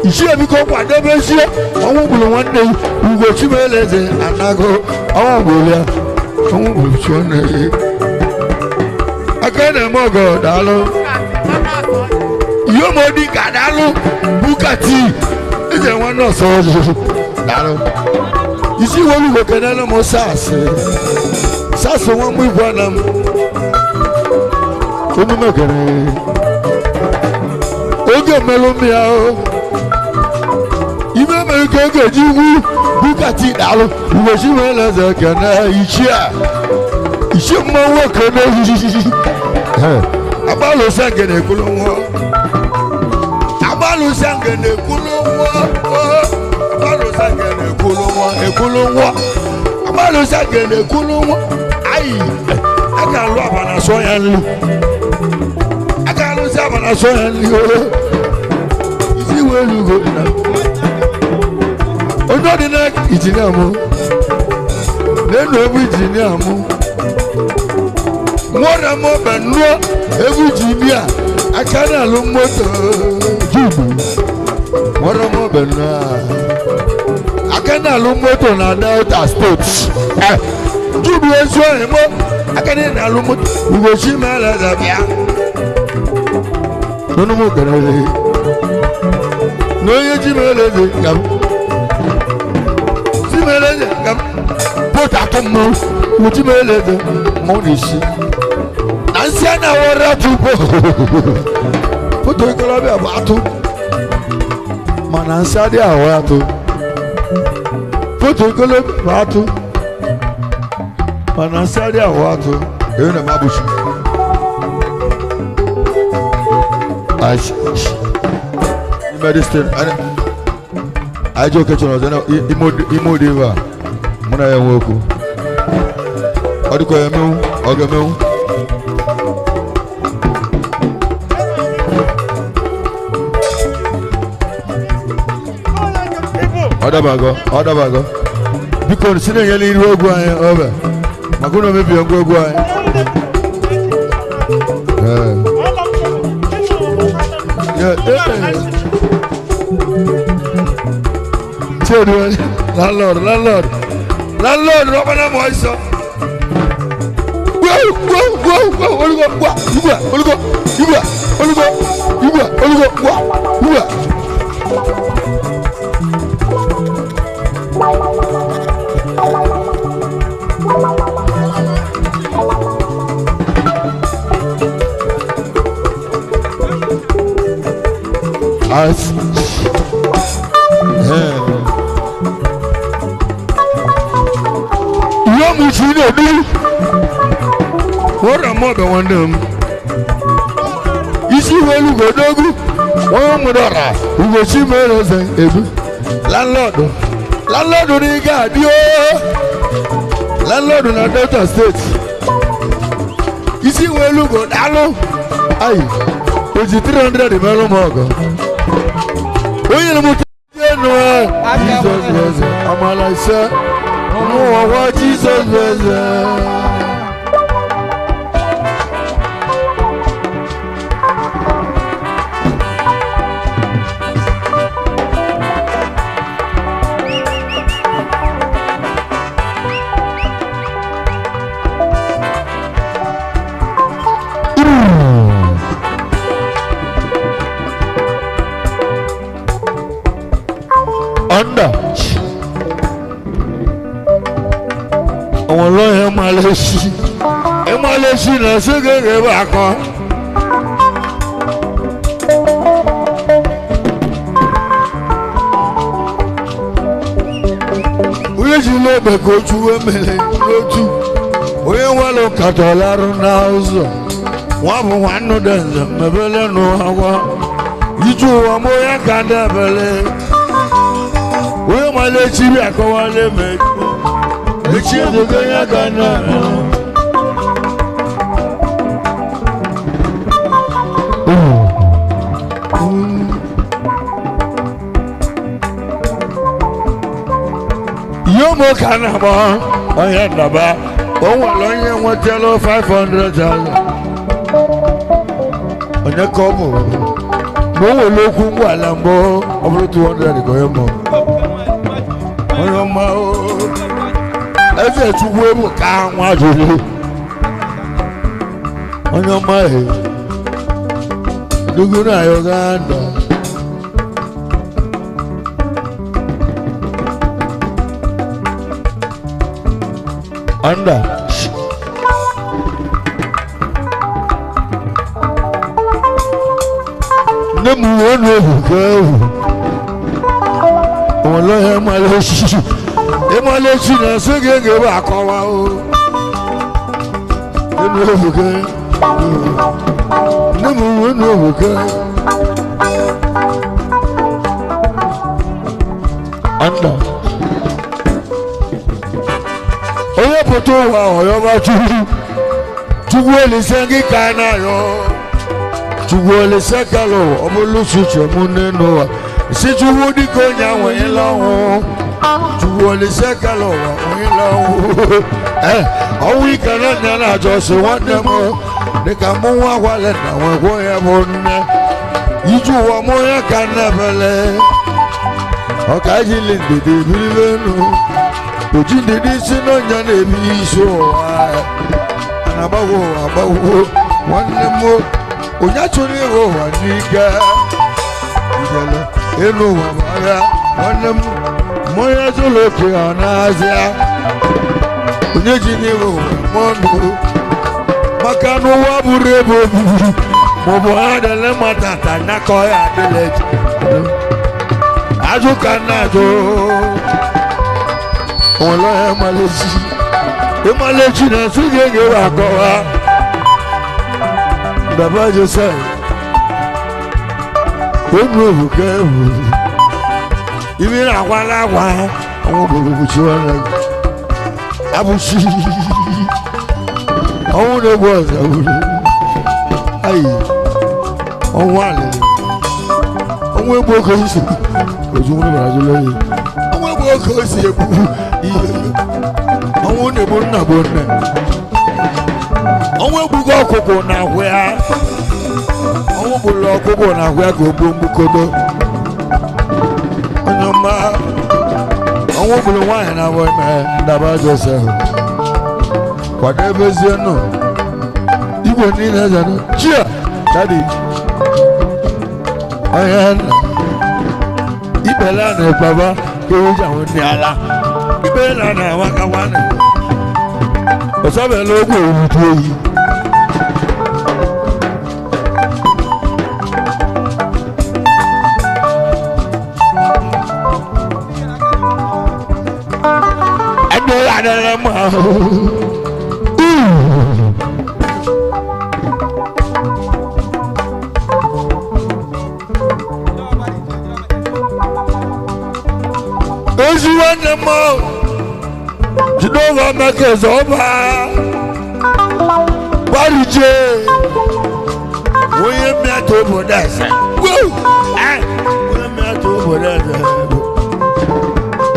iṣẹ́ mi kò pàdé bẹ́ẹ̀ ṣe àwọn ògbòlò wọn dé ugbo tí mo lè dé anago àwọn ògbòlò tí wọn lè yé akẹ́nẹ̀ mọ́gọ̀ dàlú yóò mọ ní kàdálù bukati ẹ̀jẹ̀ wọn náà sọ ọ́ dàlú iṣẹ́ wọn lùwẹ̀ kẹ́nẹ́ lọ́mọ SARS wọn mú Umuikwu Anam onímọ̀kẹ́rẹ́ oge melumia o ime amerika oge ji wu bukati daalụ ugochi nwere eze kene ichie mmanwụ okene agbalụsa nke na-ekwulu nwa ayi aka alụ abana sọ ya nlu abana sọ ya nlu isi welu go na ojo dị na injinia mụ n'enu ebu injinia mụ nwere mụ benuo ebu injinia aka na-alụ moto jubu nwere mụ benuo aka na-alụ moto na Delta State jubu ezu ohi mụ aka na-alụ moto ugochi mere dabịa nínú mú kẹrẹ rẹ n'onye jí mẹrẹ rẹ gàm sí mẹrẹ rẹ gàm bóta tó mọ Utimele Monishi. Nansiana wara tupo. Foto ikolabe abatu. Manansadi awatu. Foto ikolabe abatu. Manansadi awatu. Yuna mabushi. Ash. Medicine. I joke at you. Imodiva. Muna ya woku. Odiko yemu. Ogamemu. Other bago. Because sitting here in Roguay over. Makuno maybe on Roguay. Children, landlord, Robana Moisa. Go. As what a mother one them. You see where you go, dog? One mother who will see me as a landlord. Landlord, you got you. Landlord in a Delta State. You see where you go, Dalo? Aye, it's 300 in Melomogo. When you look at Jesus, I'm like, sir. Oh, what Jesus was. Under. Àwọn lọ́yẹ̀ máa lè ṣí lọ sí gẹ́gẹ́ bá kan. Oye ṣì ló bẹ̀ kó tú wẹ́mẹ̀lẹ̀ lójú. Oye wà ló kàtọ̀ lárún náà zọ̀. Wọ́n bù wà nù dẹ̀nzẹ̀ mẹ́bẹ̀lẹ̀ nù àwọ̀. Yíjú ọmọ yẹn kà dẹ̀bẹ̀lẹ̀. Oye máa lè ṣí bí àkọwálé mẹ́jọ. It's you the Ganya Gana. Yomo Kanaba, I had Naba. Oh, Alonia will tell her 500,000. On the Como. No local Walambo over 200 Goyamo. Ẹsẹ̀ tún wé mú ká wọn àjòyè ọyàn ọmọ ẹ̀ dúgún náà yọ gáàdà. Anda ní mu wọn ní òkùnkẹ́ ẹ̀wù wọn lọ́yẹ̀ máa lè ṣí. Emalechi na segenge ba akọwa o. Enu obuke. Nemu enu obuke. Anda. Oye poto wa oyo ba tugu. Tugu ele sengi kana yo. Tugu ele sekalo omolusu chemune no wa. Si tugu di konya wen lawo. Tuwole sekalo wa oyinlo owi kana nyana jose wademo de ka mo wa wale na we go ya bonne yiju wa mo ya kana bele o ka jile de bilenu ojinde di sino nyana ebi so anabawo abawo wanne mo onya chori ho wa niga ijele eno wa mara wanne mo Moya Zuluki Onazia onye ji n'ihu mọnụ maka n'ụwa bụrụ ebe obibi maọbụ ha dele matata nakọ ya adịla eji ajụ ka nna ajụ onwere ya ịmalechi na nsị ga-enyewe akọwa Baba Joseph onu ebuka ebu ibi na agwala agwa ọnwụ bụrụ buchi nwanne abụchi ọnwụ na-egbu ọzọ bụrụ ayi ọnwụ alịrị ọnwụ egbu oke isi ozu nwere bara jụlọ ya ọnwụ egbu oke isi egbu ihe ọnwụ na-egbu nna bụ nne ọnwụ egbugo ọkụkụ na ahụ ya ọnwụ gburu ọkụkụ na ahụ ya ka o gbuo mgbukodo onye ọma ọnwụ gburu nwaanyị na abụọ ime Baba Joseph kwadebezie nụ igwe niile eze nụ chia dadi onye nna ibela na baba ka eji ahụ ndị ala ibela na amaka nwanne ọsọbela ogwe owudu oyi ẹgbẹ́ adẹ́rẹ́ mọ́ oṣù wọn ni mọ́ jìnnà mẹ́kẹ̀sọ̀ ọba wàlúùjẹ́ wọ́n yẹ mẹ́tò bọ̀dá ẹ̀sẹ̀ wọ́n yẹ mẹ́tò bọ̀dá ẹ̀sẹ̀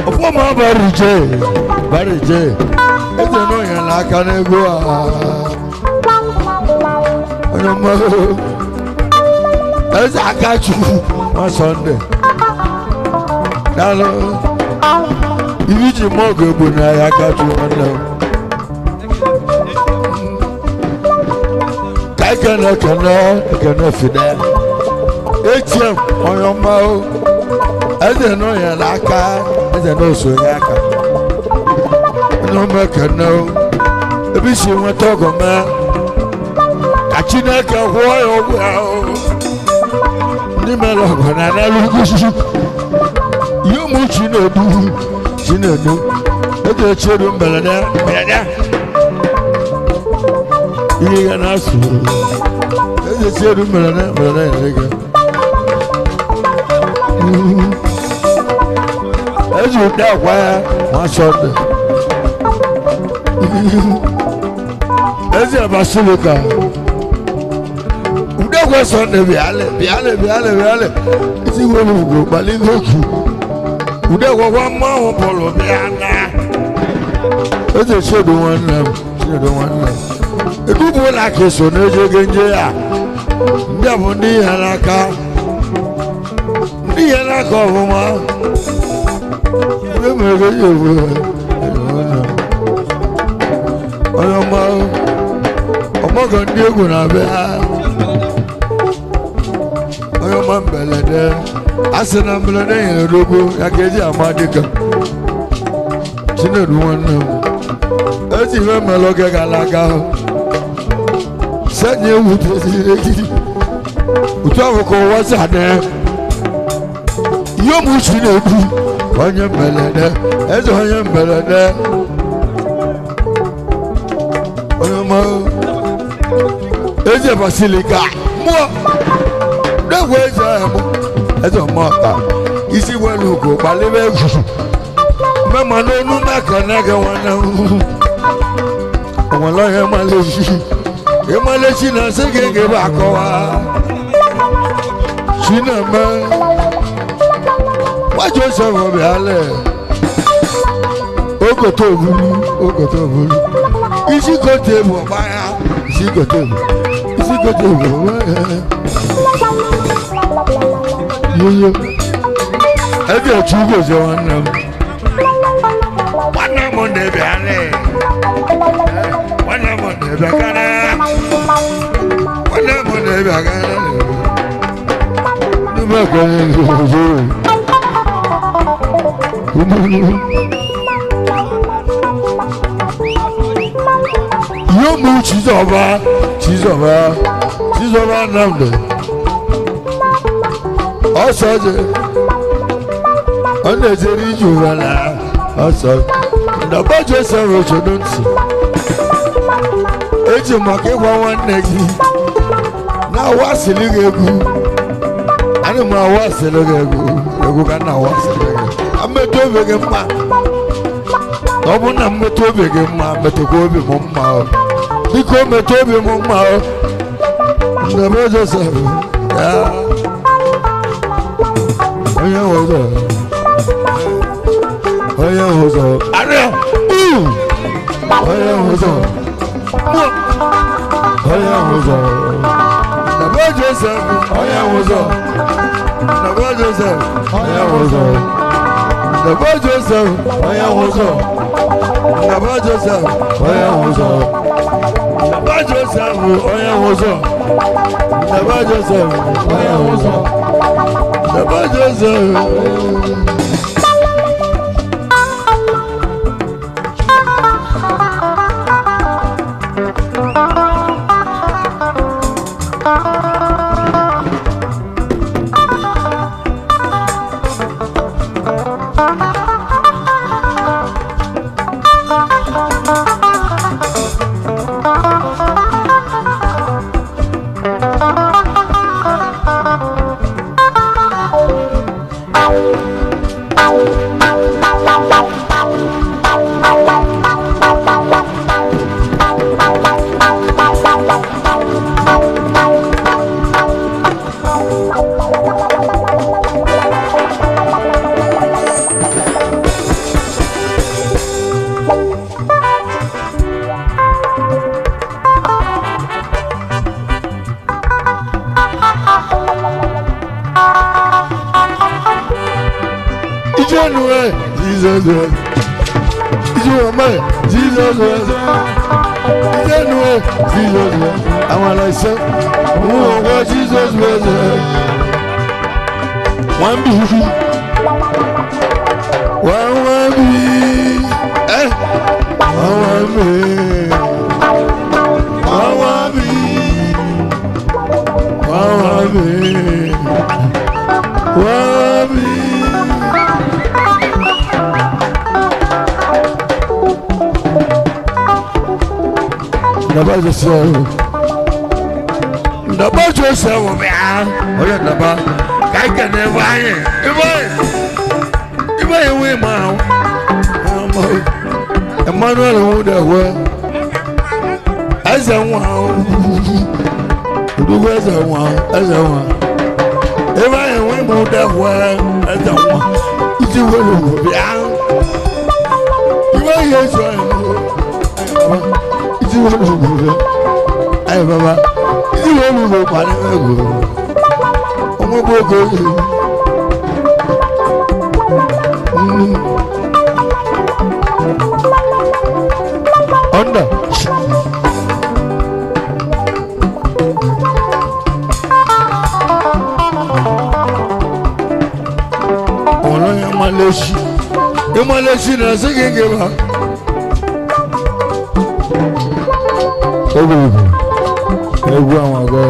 ọ̀pọ̀ máa bàrúùjẹ́ ẹ̀sẹ̀ náà yẹn làákà ní egbò ọ̀nà mọ́ ẹ̀sẹ̀ àkàtù wọn Sunday dalo ibi ji mọ́ọ̀gù egbò ní ayé àkàtù wọn lọ. Kẹ́nẹ́ fidẹ́ ATM ọ̀yọ́mọ́ o ẹ̀sẹ̀ náà yẹn làákà ẹ̀sẹ̀ náà sọ yẹn aka ọ̀yọ́mọ́ kẹ́nẹ́ o ebi si wọn tọ́gọ̀ mẹ́ kàtí náà kẹ́ wọ́ ọ̀wọ́ o ní mẹ́lọ̀gọ̀ nàná lóko yóò mú Chinedu ètò ìṣèlú mbẹ̀lẹ̀dẹ́ iye yẹn náà sùn ètò ìṣèlú mbẹ̀lẹ̀dẹ́ yẹn lẹ́gẹ̀ ètò ìdá ọ̀pá yẹn wọ́n Sunday ètò ìbá sílùkà Udekwe Sunday bíálẹ̀ ètò ìwé olùkọ́ balẹ̀ lókù. Udekwe wa mọ àwọn bọ̀lọ̀ bí àná. Ó ti ṣèdò wọn nà. Ìdúbò làkèso ní ojú gẹ́gẹ́ yà. Ndí àbọ̀ ní ìyẹn n'aka ọ̀fun wa. Ndé mèrè yóò wú ẹ̀. Ọ̀yọ́ ọmọ kan ní egwu n'abẹ́ ha. Ọ̀yọ́ ọmọ mbẹ̀lẹ̀dẹ́. Asena mbelede yẹn rogo yakeji amadika Chinedu nwanne m eti ife mmeloge galaga sẹ́ni ewu tẹ̀síre gidi otu afọkọ wọ́sí adé yóò mú Chinedu onye mbelede eze onye mbelede onye mọ eze basilika mụọ dẹ́gbẹ́ eze ahụ ẹjọ mọ ọta isi wẹlu kò balẹ̀ bẹ gùn mẹ́mọ̀ n'onu mẹ́kànnẹ́gẹ́ wọn náà ọmọ lọ́yẹ̀ malẹ́sí náà ségége bá kọ́ wa China mẹ́ wájú sọ̀rọ̀ bí alẹ́ ogoto òbúrú isi kote bọ̀ báyà isi kote bọ̀ báyà. Yoyo, ẹbí ọtí kò jẹ wọn nà mú. Wọn náà mọ nẹbi alẹ, wọn náà mọ nẹbi akara, wọn náà mọ nẹbi akara. Ní bá kọ́ ẹ ní ọjọ́ rẹ̀. Yomu Chizoba, Chizoba, Chizoba Namde. Also, on the Jerry Juvana, also, the budget of Rochadunsi. It's a market one neggy. Now, what's the legal? I don't know what's the legal. You can now what's the legal. I'm a two big man. Ọbụ na mmetụ obi gị mma metụkwa obi m mma biko metụ obi m mma Ndebe Joseph ya onye ụzọ onye ụzọ arịa onye ụzọ onye ụzọ Ndebe Joseph onye ụzọ Ndebe Joseph onye ụzọ Ndebe Joseph onye ụzọ Baba Joseph, oya wozo. Baba Joseph, oya wozo. Baba Joseph, oya wozo. Baba Joseph. Jesus, I want to say, oh, what Jesus was one be, one be, one be, one be. Ndaba Joseph, Ndaba Joseph, oya Ndaba, kaika never ye, iba we ma, Emmanuel Udekwe, Azawa, Udekwe Azawa, iba we ma Udekwe Azawa, iti we be an, iba ye so. Ayi baba, ìdí wo lu wo pàdé mẹ́gbò? Ọmọ gbogbo yìí. Ọ̀ndà. Ọ̀nà ìmọ̀lẹ́sì náà sí kéèké bá. Egwu àwọn ọgọ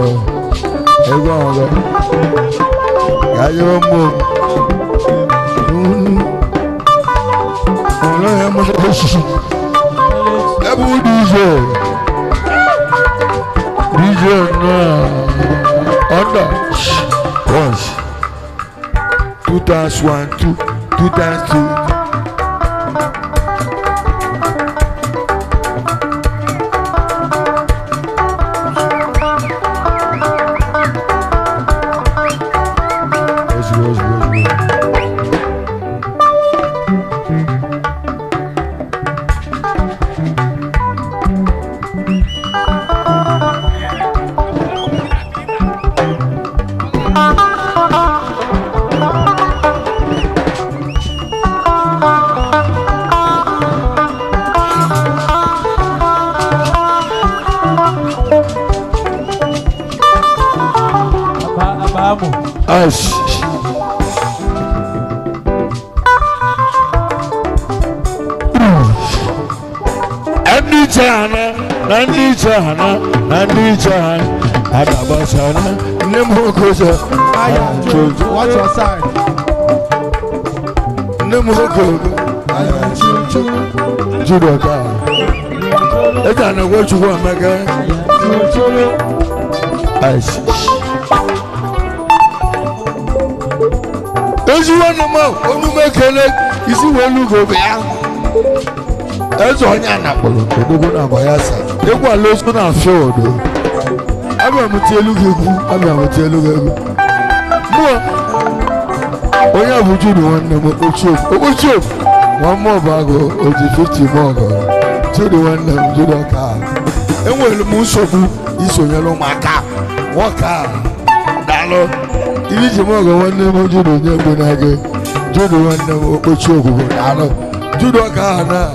yàyẹ ọmọ ọlọ́yẹ mọ́lẹ́sì ẹbú DJ náà ọ̀dà once 2 times 1 2 times 2. Ash. Any channel. Nandi Chana, Nandi Chan, Adabasana, Nemokosa, Watch your side. Nemoko, Judoka. I don't know what you want, my guy. Don't you want to know? Only make it. You see when you go there. That's all you're not going to do. You go lose on our show. I'm going to tell you. I'm going to tell you. Oh, yeah, would you do one more bag of 50 more? To the one that do the car. And when the moon so good, is on your car. What car? Dalo. If it's a mug, one name of you don't know. Do the one that will show you. Dalo. Do the car now.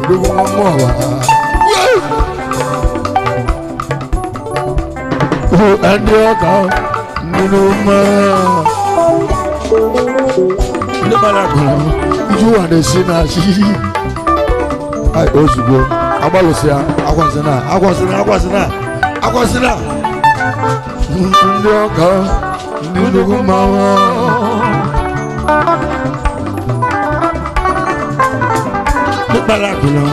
Do one more. And your car. No more. No matter you want to see now. I also go. Abalusia, Aquasina. Ndoka, Ndugumawa. The Balakula,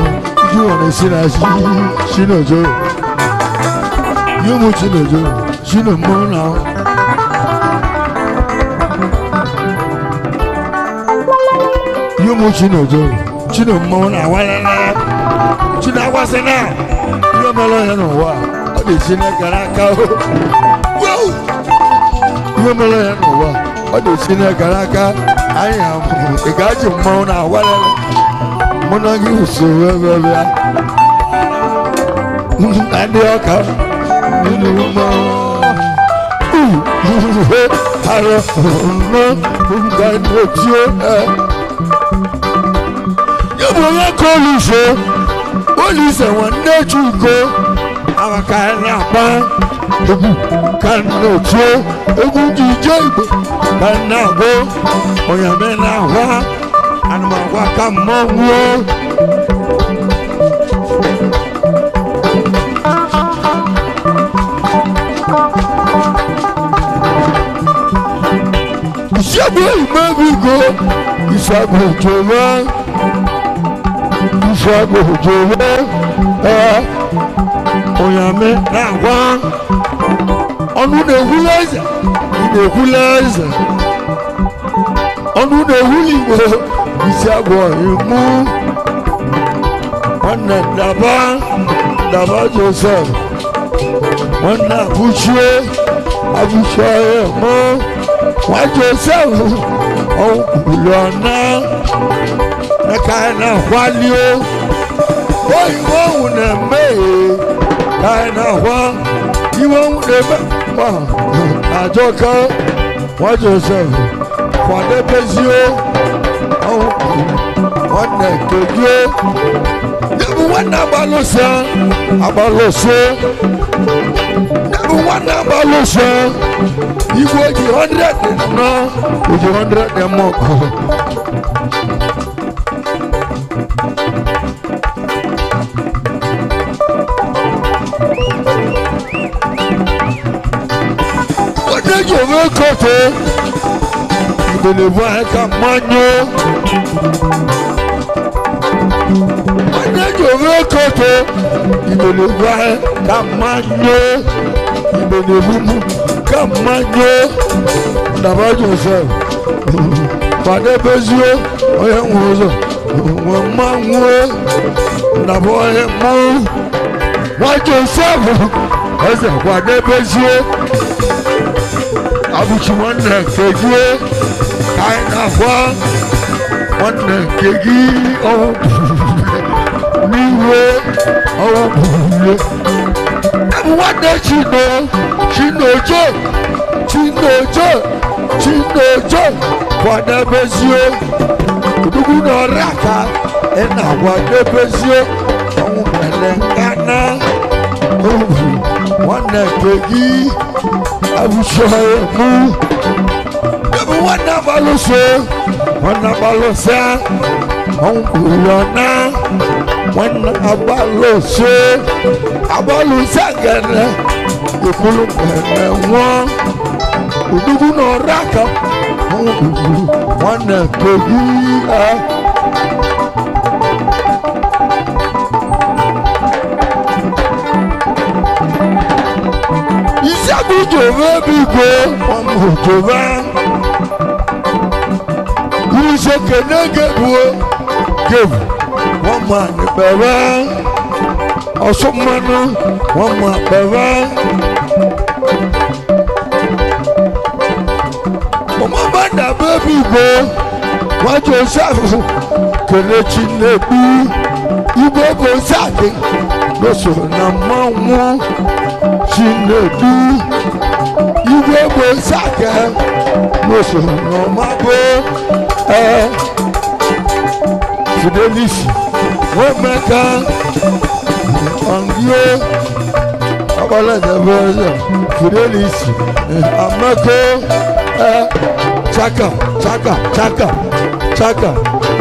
you want to see us? She knows you. You must know you. She knows more now. You must know you. Chino Mona, Walana, China Wasana, you're Malano, what is in a Caracao? You're Malano, what is in a Caraca? I am a guy of Mona, Walana, Monagi, so and the Oka, Hello, Boya Colisha, Olisa, one day to go. Our kind of man, can no chill, a good DJ, can now go. Oya Mena, and my Wakamongo. Shabu, maybe go, is a good to Shabu Jove, Oyame, Nawa, on the Hulas, in the Hulas, on the Huligo, Isago, you move, on the Daba Joseph, on the Abuchi, what yourself, oh, Lona. The kind of value, oh, you won't make kind of one, you won't never. I joke, what yourself for the Pesio, oh, what the you never one Abalosa, never one Abalosa, you go 100 no, with 100 and more. You will cut it. You will work a manual. You will cut it. You will work a manual. You will come manual. About yourself. Father Bezio, I am one man. The boy, move. Watch yourself. As a Father Bezio. Abuchi Joseph kind of one kegi oh niwe oh what does she know what the bezio udugu no raka ena what the bezio oh elengana oh one kegi Abuchi Joseph Udekwe, When Abalo say Abalu Sagana, the Kulu one who no raka one Kogi. Isabu Jova Bigo, Jova. Who's a Canadian? Give one man, Bava, or someone, one man, Bava. Mama, baby, go. What yourself? Kelechi Nebu, you go Saki, no so no more. She Nebu, you go Saki, no so no more. Fidelis, Womaka, and you, Abala the version, Fidelis, Amako, Chaka,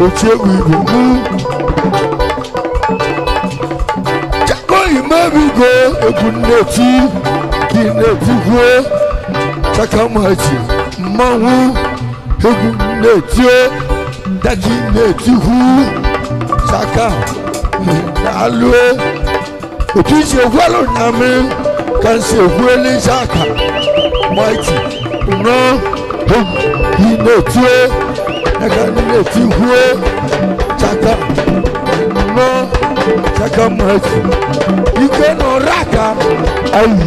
Ochewi, Chako, you maybe go, a good neti, Dinetigo, Chakamachi, Mahu, a good neti. Daji netihu Chaka Alue Otusi Ogwalo Nami Kansi Ogwele Chaka Mighty No He netue Nakani netihu Chaka No Chaka Mighty Ike no Raka Ayi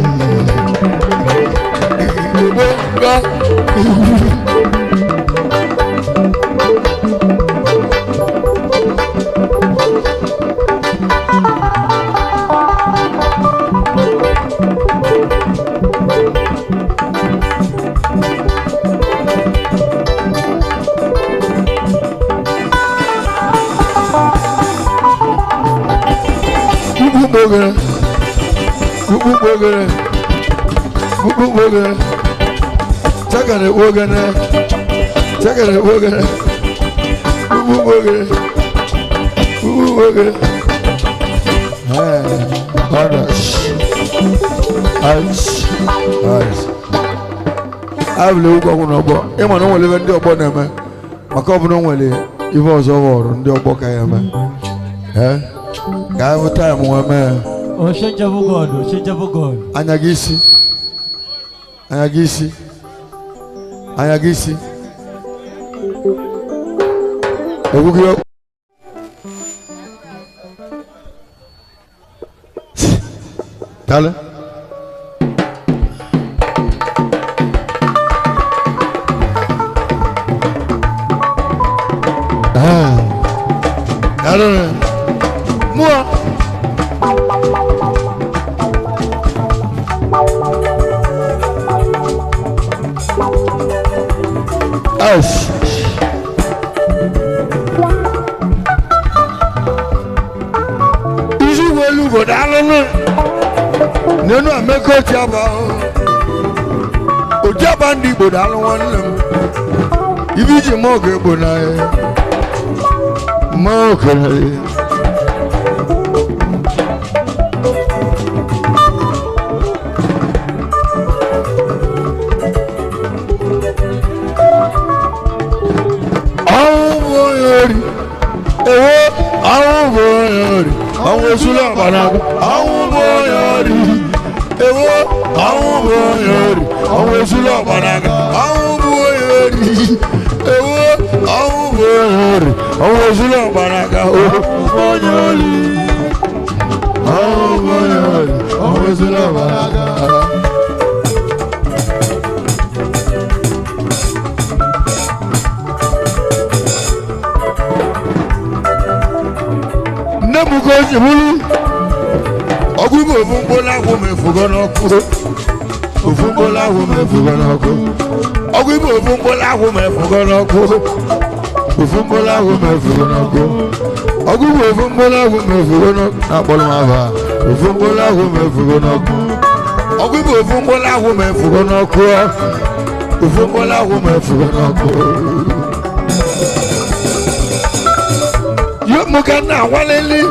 I've lived on a book. Emma no live in the Bonema. Macabre only. It was over on the Bocayama. Eh? I have a time one man. Oh, shake your God, shake your God. Anagisi. Tell I don't know. More. Us. Is it well you got? I don't know. No, I make a jabba. O jabandi, but I don't want them. If it's a mortgage, but I. Mokali. Àwọn Sula Banaga, àwọn boyari. Ewo, àwọn boyari. Àwọn Sula Banaga, àwọn boyari. Ewo, àwọn boyari. Àwọn Sula Banaga, àwọn boyari. Àwọn boyari. Àwọn Sula Banaga. Nemukoji bulu. Ogubo fumbola wo me fugono ku. Fumbola wo me fugono ku. Ogubo fumbola wo me fugono ku. Fumbola wo me fugono ku. Ogubo fumbola wo me fugono apolo mava. Fumbola wo me fugono ku. Ogubo fumbola wo me fugono ku. Fumbola wo me fugono ku. Yo mukana waleli.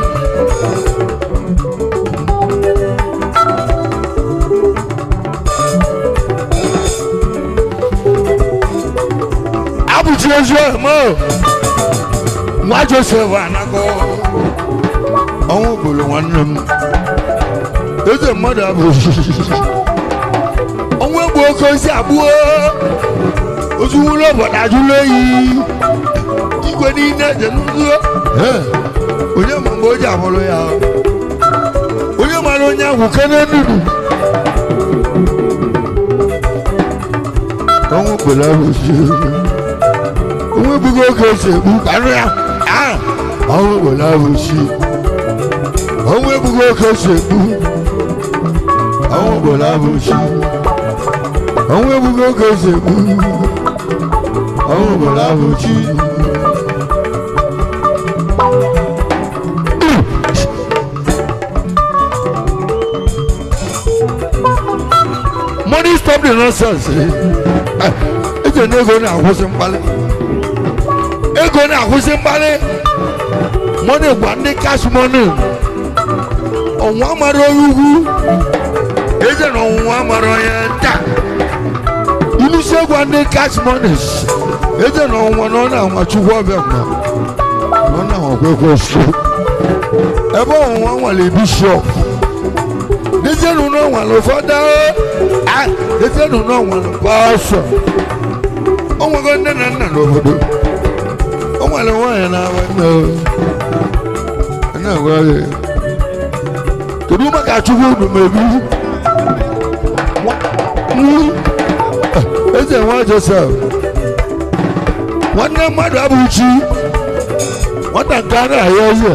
Abuchi Joseph Udekwe Joseph anako àwọn bolo wọn nnem eze mmadụ abụghị ọnwa egbu oke osi abụọ ozuwulo obodo ajụla oyi igwe niile je n'ụzọ onye ma mgbe o ji abụrụ ya onye mara onye ahụ kene nnudu ọnwa bolo abụghị onwe egbugo oke osi egbu kanụ ya ọnwa bolo abụghị ọnwa egbugo oke osi egbu ọnwa bolo abụghị ọnwa egbugo oke osi egbu ọnwa bolo abụghị money stop the nonsense ego na-akwụsị mkpali ego na-akwụsị mkpali money gwa ndị cash money ọnwa mara onye ugwu eze na ọnwụnwa mara onye nta ilusi gwa ndị cash money eze na ọnwụnwa na ọ na-anwa chukwu ọbịa mma ọ na-anwakwa ekwesu ebe ọnwụnwa nwere bishọp dezenu n'ọnwale ụfọdụ dezenu n'ọnwale pastọ o nwego nne na nna n'obodo o nwere nwaanyị na-awa na-agwa gị kedu maka chukwu unu mebi eze nwa Joseph nwanne mmadụ abụchi nwata nke a na-ahịa eze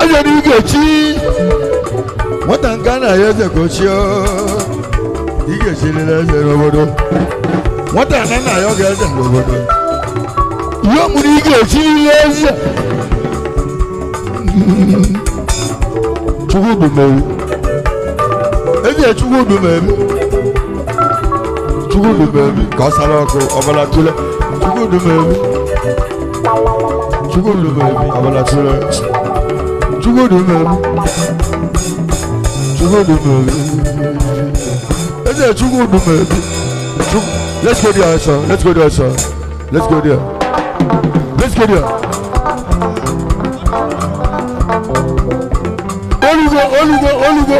eze na ị ga-echi nwata nke a na-ahịa eze ka ochie ị ga-echiriri eze n'obodo nwata na nna ya ọ ga-eze n'obodo ihe ọmụrụ ị ga-echiriri eze chukwu dumewi eze chukwu dumewi ka ọ sara ọkụ ọbara tụle chukwu dumewi ọbara tụle chukwu dumewi let's go there, sir. Let's go there.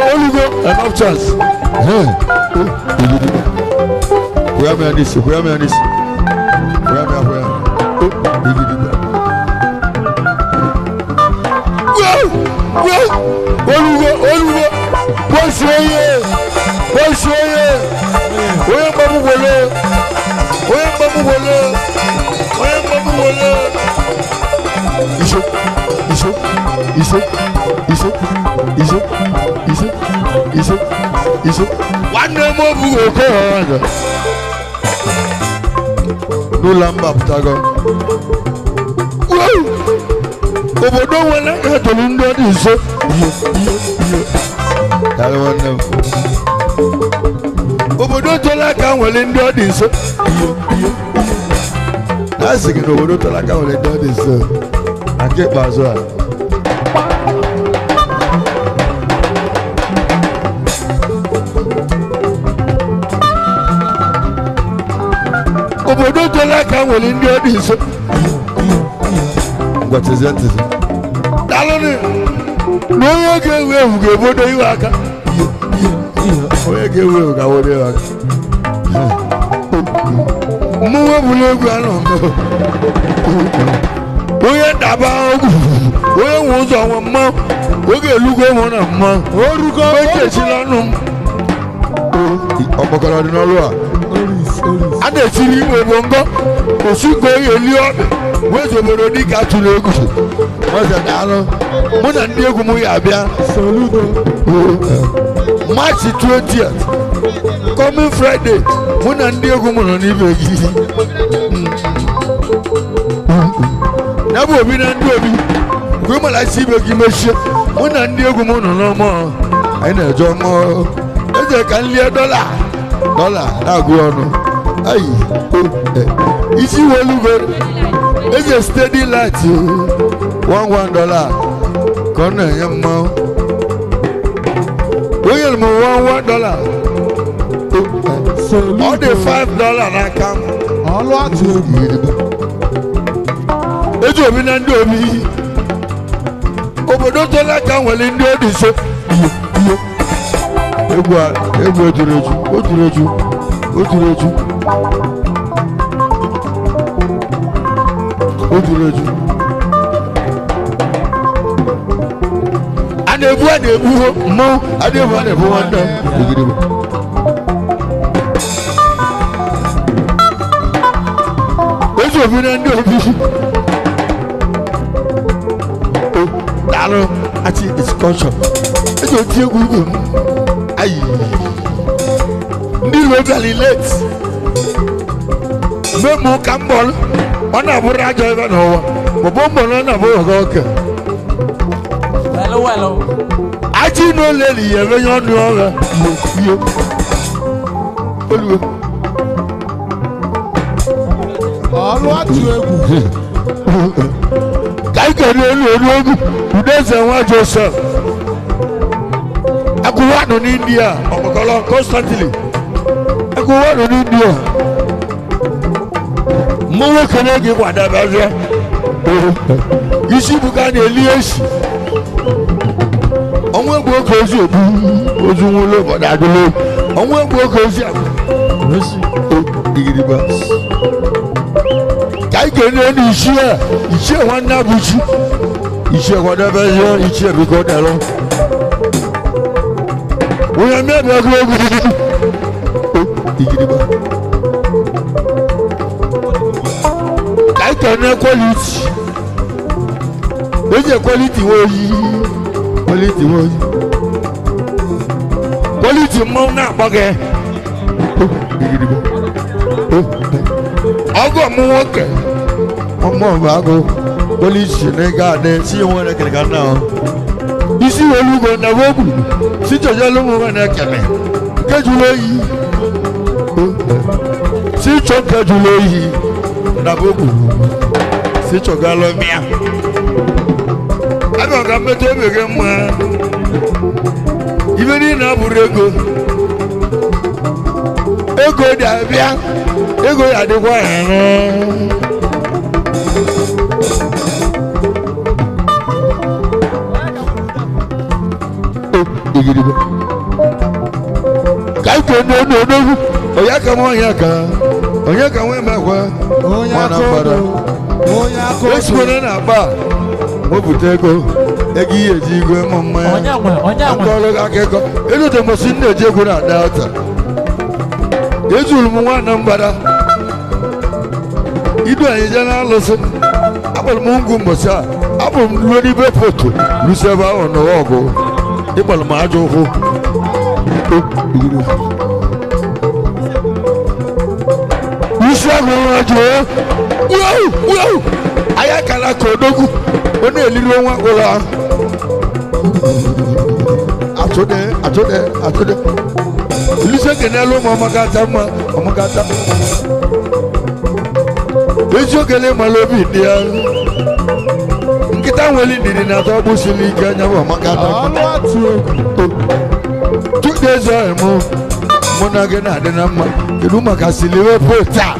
Olugo. Enough chance. Where me on this? Olugo. What's Oye babu wolo. Iso. One more bu oko hanga. No lamba putago. Obodo wala ka tolundo di iso. Dale one. Obodo tola ka nwere ndị ọ dị nso na-asị gị na obodo tola ka nwere ndị ọ dị nso na nke ikpeazụ a obodo tola ka nwere ndị ọ dị nso ngwatizie ntịzi dalụnụ na onye ga-ewu ewu ga-ebodo iwe aka onye ga-ewu ga were ya mmụọ bụla egwu anọ onye daba ogwu onye nwe ụzọ nwe mmanwụ oge elugo ụmụ na mmanwụ orugo echechila ọnụ m ọkpọkọrọ dị n'ọrụ a na-etiri igwe bongo osingo onye eli ọbị wezi obodo dịka atụrụ egwu ọzọ mụ na ndị egwu m ya abịa March 20th, coming Friday, mụ na ndị egwu m nọ n'ibe gị. Ya bụ obi na ndị obi, mgbe ịmala isi ibe gị mechie, mụ na ndị egwu m nọ n'ọmụ, anyị na-eje ọmụ. Eze ka nlie dọla na-agụ ọnụ. Ayi, isi wolugo, eze steady light $1 Kona yamma. We are $1 all the $5 I come. All what you Ejo bi na ndo mi. Obodo to la kan wele ndo di so. Egwu otureju. Anebu mo anebu wanda. Ejo bi na ndo bi. Dalo ati discussion. Ejo ti egwu. Ayi. Ndi locally late. Memo kambol. Ona bura jo ebe no wo. Bobombo na bo oke. Well. Aji no leli ye be yon no ora. Yo. Oluwe. all what you Kaike no Udekwe Joseph Udekwe in India. Omokolo constantly. Udekwe in India. Mowe kenegi wada baje. Isi buka na Eliyeshi. Onwe gbo kozi obu ojunwolo bodadolo. Onwe gbo kozi abu. Digiriba. Kaike no iṣẹ́ wan na Abuchi. Iṣẹ́ wada baje, iṣẹ́ bi ko dalo. Oya me be go. Digiriba. Kaike no quality. Oje quality wo yi. Quality mo na page. Ogo mu woke. Omo bago. Quality ne ga de si won na kele na. Isi olugo na wogu. Si jojo lo mo na kele. Kejulo yi. Si choke julo yi. Na wogu. Si chogalo mia. Aga ga meto ebege mma. Ibe ni na buru ego. Ego da bia. Ego ya de kwa Igiribo. Kai ko no. Oya ka mo ya ka. Oya ka we ma kwa. Oya ko. Esi na ba. Mobutego egi ejigwe mama akolo akeko elu de mosin eje gura data ezulu mu wana mbara idu anyi jana loso abol mungu mosa abol lori be foto luseba ono ogo ibol ma ajo ho usago ajo wow ayakala kodogu Oni eliro nwa ola. Atode. Ilise kenelo momagata. Ejo kele malobi dia. Nkita nweli ndidi na to busili kenya momagata. all what you 2 days mo na gena de na ma. Kedu maka siliwe pota.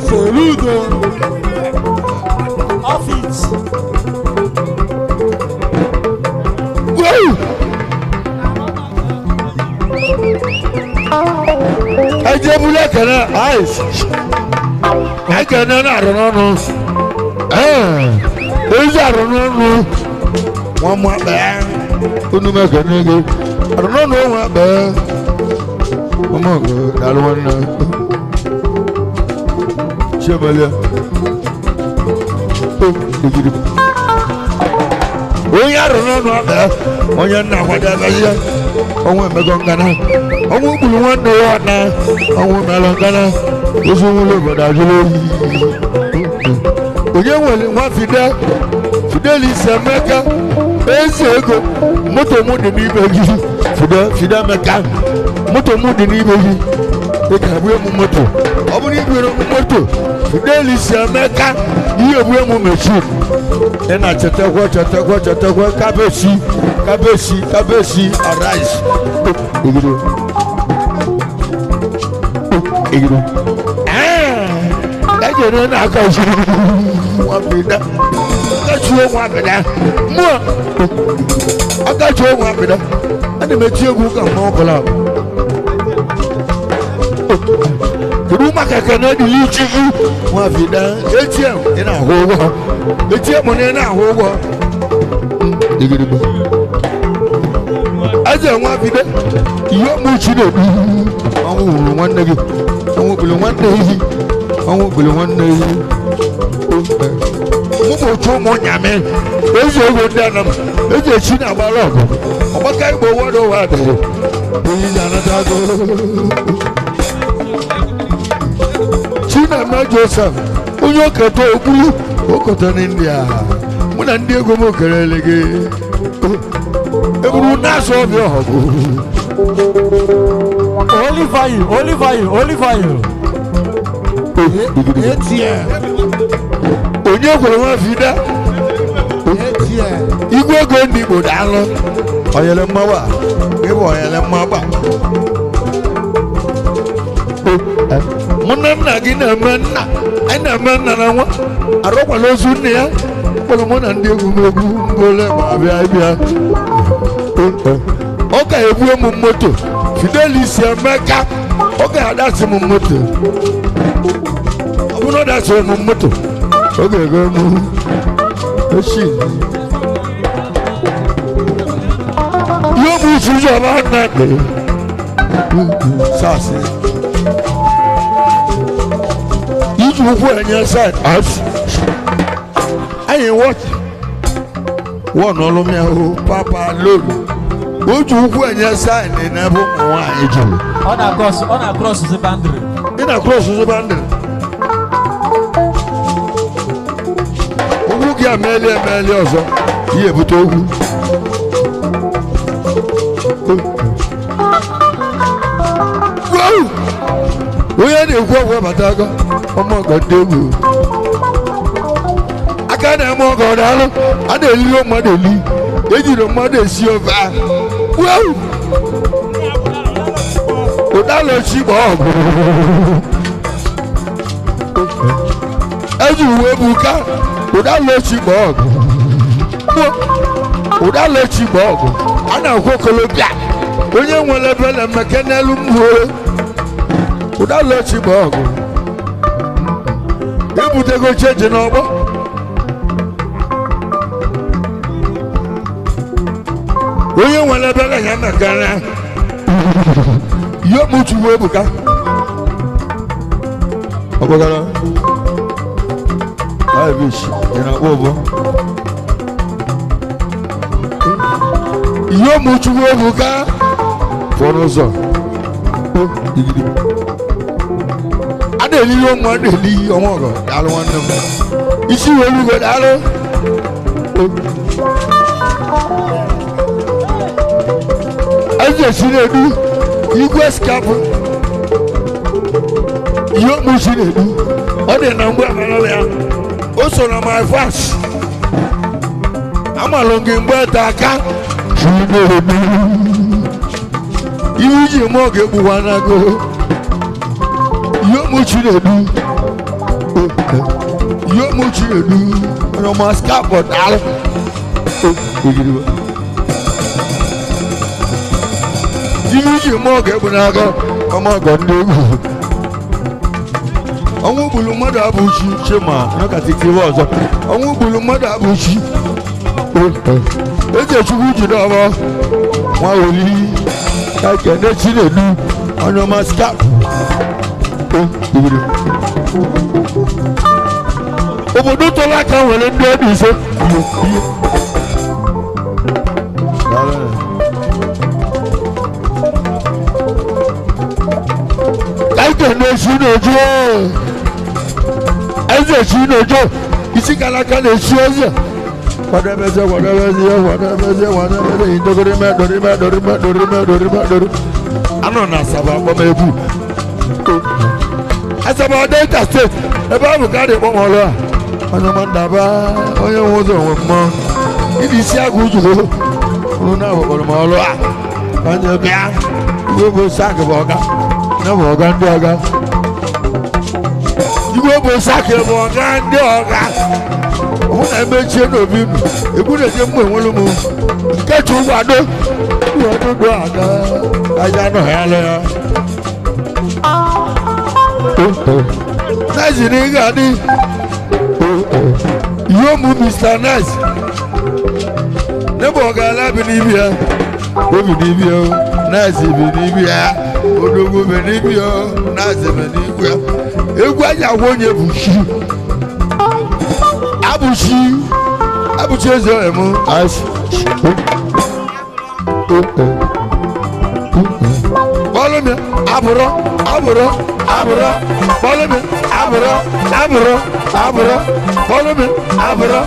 Saludo. Office. Aje bule kana ice. Ai kana na rono. Eja rono. Wa mo ba. Unu me kana ge. Rono wa ba. Omo go dalwana. Chemalia. Oya rono aba onya na kwada basia onwe mego ngana onwe bulu nwanne ya na onwe melo ngana ozu nwule boda julo onye nwele nwa Fidelis Emeka eze ego moto mu dị n'ibe gị Fide Meka moto mu dị n'ibe gị ị ga-abụ emu moto ọ bụrụ ibere mu moto Fidelis Emeka ihe bụ emu machine ị na-chetakwa kabesi arise igiro ejere na-aka nwabida akachuo nwabida mmụọ akachuo nwabida ana m eti egwu ka mma ọbụla kedu maka kene dị iche nwabida ATM ị na-ahụ ụgwọ ATM na ị na-ahụ ụgwọ igiribo aja nwabida ihe ọmụ chinedu ọnwụ wuru nwanne gị ọnwụ bụrụ nwanne ehi ọnwụ bụrụ nwanne ehi ụmụotu ụmụ nyame ezi ego ndị anam eji echi na-agbara ọgụ ọgbaka igbo wọdụ ụwa adịghị onye na-anata agụ Chukwuma Joseph onye oketa okpuru okota n'India mụ na ndị ego m kelele gị eburu na-asọ ọbịa ọgụ Oliver onye kwere nwa fida igwe ego ndị Igbo daalụ onyere mmawa ịbụ onyere mmagba mụ na nna gị na-eme nna anyị na-eme nna na nwa arụkwala ozu nne ya kpọrọ mụ na ndị egwumegwu mbole ma bịa ọ ga-ebu m moto Fidelis Emeka ọ ga-adasị m moto ọ bụrụ na ọ dasịrị m moto ọ ga-ego m oshi ihe bụ isi ụzọ ọba na sasị iji ụkwụ enye side anyị wọ n'ọlụ m ya hụ papa lolu oji ụkwụ enye side n'ebe ụmụ nwaanyị jụrụ ọ na-cross the boundary. ị na-cross the boundary ụkwụ gị emeli ọzọ ihe ebute okwu onye na-ekwu ọgwụ abata aka ọmọgọ ndị egwu aka na-eme ọgọ daalụ a na-eliri mmadụ eli ejiri mmadụ esi ofe ahụ ụdalochi gba ọgụ eji uwe buka ụdalochi gba ọgụ ụdalochi gba ọgụ a na-akwu kolobịa onye nwere ebele mmeke n'elu mmụọ ụdalochi gba ọgụ ebutego cheji n'ọgbọ onye nwere ebele ya mekana ihe mụchu uwe buka ọgbagara Irish ị na-akpọ ụbọ ihe mụchu uwe buka fọrọ ụzọ a na-eliri ụmụ a na-eli ọmọgọ daalụ nwanne m isi were ugo daalụ eze si na-edu igwe skapụ ihe okpu si na-edu ọ dị na mgbe amara ya o so na my fast amalụ gị mgbe ta aka ihe iji mụọ ga-egbuwa n'ago ihe okpu si na-edu ihe okpu si na-edu onye ọma skapụ daalụ ihe iji mụọ ga-egbu n'aka ọmọgọ ndị egwu ọnwụ gburu mmadụ abụchi chema nakatikiwe ọzọ ọnwụ gburu mmadụ abụchi eze chukwu jide ọbọ nwa oli ka kene chinedu onye ọma skap obodo tọrọ aka nwere ndị ọdụ ise na-esi n'ojo eze si n'ojo isi kalaka na-esi eze kwadebeze dorime anọ na asaba akpọmegwu asaba Delta State ebe ahụ ka dị kpọm ọlụ a onye ọma ndaba onye nwe ụzọ nwe mmụọ ịdị isi agụ ujuru ụrụ na-abụkpọrọ m ọlụ a onye bịa igwe bụ sak bụ ọga na bụ ọga ndị ọga igwe bụ sak bụ ọga ndị ọga ọmụ na-emechie n'obi unu egwu na-eje mgbe enwere m nkechi ụgbado ụgbado aga aja anọghị alụ ya Nice in Igadi. Yomu Mr. Nice. Never gala Benibia. Benibia. Nice Benibia. Odogo Benibia. Nice Benibia. Egwaja wonye bushi. Abuchi Joseph Follow me. Aburo. Follow me. Aburo. Follow me. Aburo. Follow me. Aburo.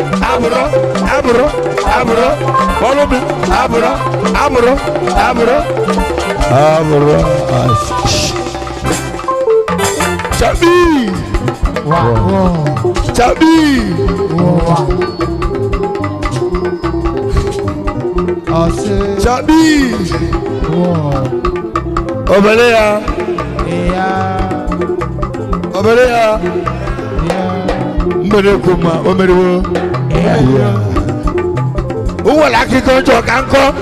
Follow me. Aburo. Follow me. Aburo. Chabi. Wow. Chabi. Wow. Chabi. Wow. Obeleya. Yeah. Obeleya. Yeah. Mbere kuma omeriwo. Uwala kikonjo kanko.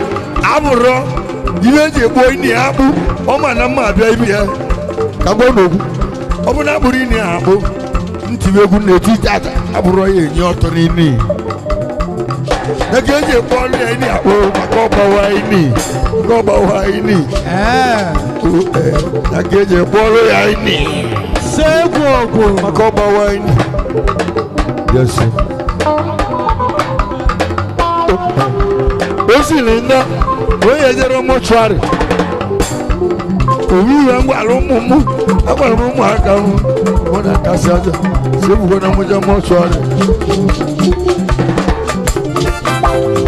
Aburo. Imeje boy ni abu. Oma na ma bia ibi ya. Kagbo nogu. Obu na buri ni abu. Ntiwegu neti tata. Aburo ye nyi oto ni ni. Nageje bọ́ọ̀lù yẹn ní àpò akọ́bà wa yìí ní akọ́bà wa yìí ní. Nageje bọ́ọ̀lù yẹn ní. Sẹ́gun ọ̀gùn. Akọ́bà wa yìí ní. Yẹ́sì. Ó sì ní ná ó yẹ jẹ́rọ mọ́ṣúárì. Òwú yẹn ń gbà ló mú mú agbára mú mú àga mú. Wọ́n náà ká sí ajá. Sẹ́gun kò náà mú jẹ́ mọ́ṣúárì.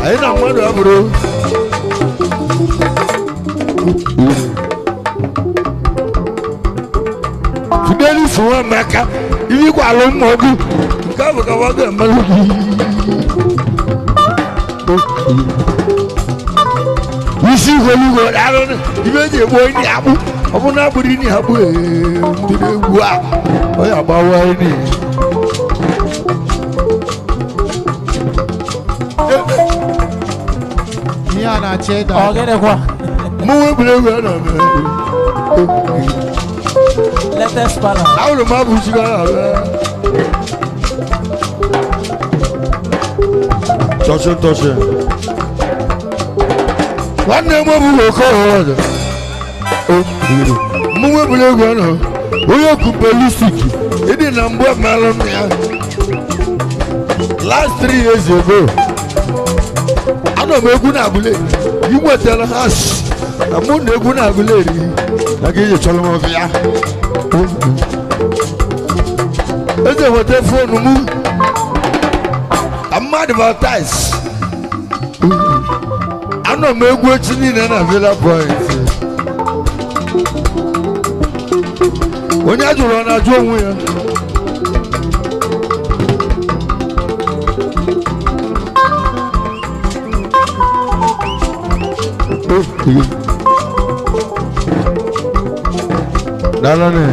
Ayi na mmadụ abụrụ Fideli fụwa maka ibi kwa alụ mma ọgụ nke ahụ ka ọ ga-emelụ isi igwelugo alụ ibe eji egbu onye akpụ ọ bụ na abụrụ ini akpụ mmiri egwu a ọ ya agbawa ini Muwe bulego na me. Let us follow. Awuru ma buji ga na. Toshe. Wanne mo bu ko ho. Muwe bulego na. Oyo ku ballistic. Idi na mbo malo ya. Last 3 years ago. Ano m egwu na abule yi nwetara has na mụ na egwu na abule eri na ga eji chọrọ m ofe ya eze weta fonu mụ amma advertise ano m egwu echi niile na Villa Point onye ajụrụ ọ na-ajụ onwe ya Dalane.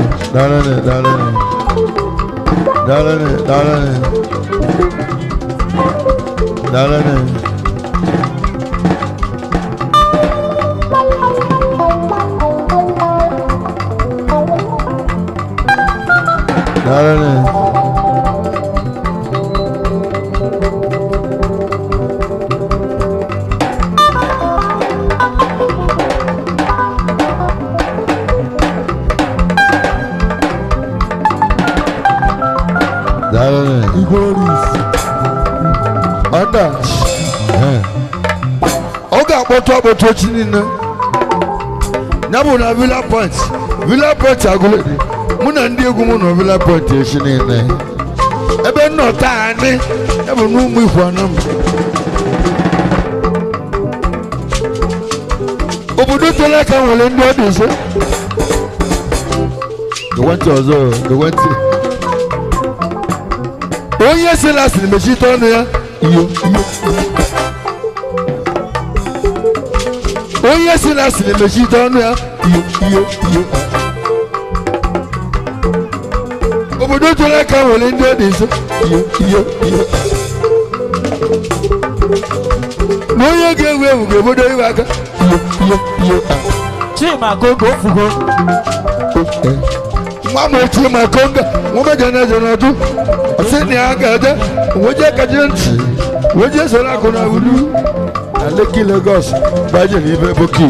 Akpọtụ ochi niile ya bụ na Villa Point agụledi mụ na ndị egwu mụ na Villa Point echi niile ebe nnọta anyị ebe na Umuikwu Anam obodo tole ka nwere ndị ọ dị nso gọwantị ọzọ gọwantị onye si lasịrị mechite ọnụ ya iyo onye si lasịrị mechite ọnụ ya iyo obodo tole ka nwere ndị ọ dị nso iyo na onye ga-ewu ewu ga-ebodo iwe aka iyo Chima Gogo Fugo. nwa m otu ma konga nwa meje na eje n'ọdụ ọsị na ya ga-ede nweje kaje ntị nweje soro akụ na ulu na Lekki Lagos baje n'ibe boki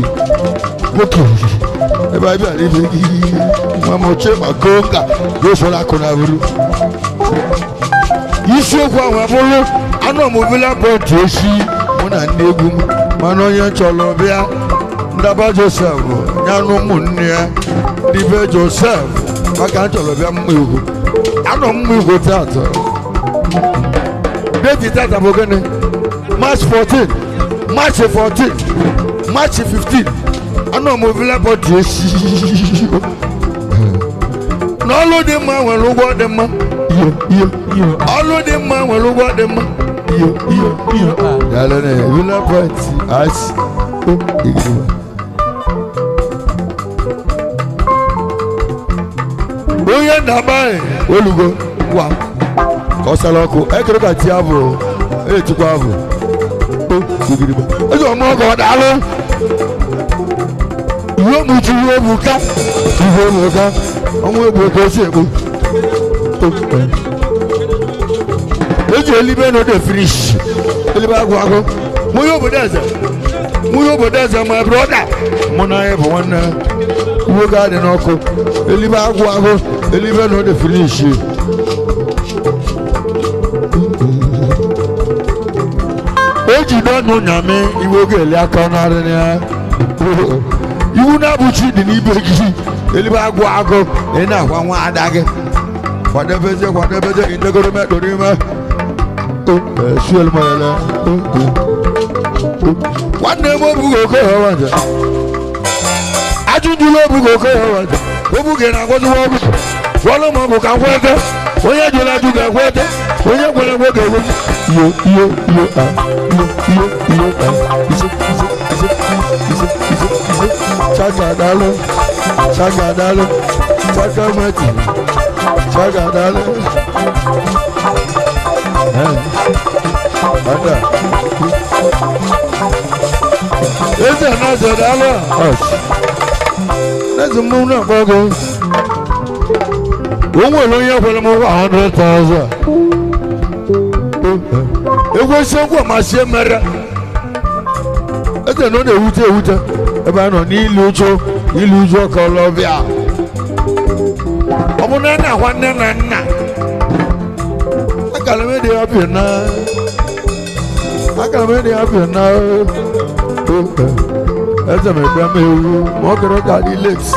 ebe abịa n'ibe gị nwa m otu ma konga ga-esoro akụ na ulu isiokwu ahụ abụrụ anọ m obila pọntụ echi mụ na ndị egwu m mana onye chọrọ bịa ndaba Joseph ya na ụmụnne ya dibe Joseph maka chọrọ bịa mma igwu anọ mma igwu tata deti tata bụ gịnị March 14 March 14 March 15 anọ m ovila pọtụ esi n'ọlụ dị mma nwere ụgwọ dị mma ọlụ dị mma nwere ụgwọ dị mma dala na ovila pọtụ asị onye na-agbaghị olugo ngwa ka ọ sara ọkụ ekere ka ti abụ etukwa abụ ezi ọmụ ọgọ daalụ uwe mụchi uwe ebuka ọnwụ egbu ka osi egbu eji elibe na ode frish elibe agwụ agụ mụnye obodo eze ma broda mụ na anyị bụ nwanne uwe ga-adị n'ọkụ elibe agwụ agụ elibe na ode frish eji dọnụ Unyami iwe oge eli aka n'arịrị ya iwu na-abụchi dị n'ibe gị elibe agwụ agụ ị na-agwa nwa ada gị kwadebeze indegoro mekporo ime suel mayele nwanne m obugo oke ha wanja ajụjụla obugo oke ha wanja obuge na-agwaziwa ọbụ gwọlụ m ọbụ ka nkwete onye jụrụ ajụ ga-ekwete onye gwere ngwe ga-egwe iyo chagadalo chagamati chagadalo ada eze na-azọdalo eze mmụọ na-akpọgo o nwere onye kwere m ụgwọ 100,000 ekwesị okwu amasị emere eze na ọ na-ewute ebe a nọ n'ilu uju ọka ọlọbịa ọ bụ na na-agwa nne na nna akara m dị hapi na eze m ekwe m ewu ma ọ kere ka dị late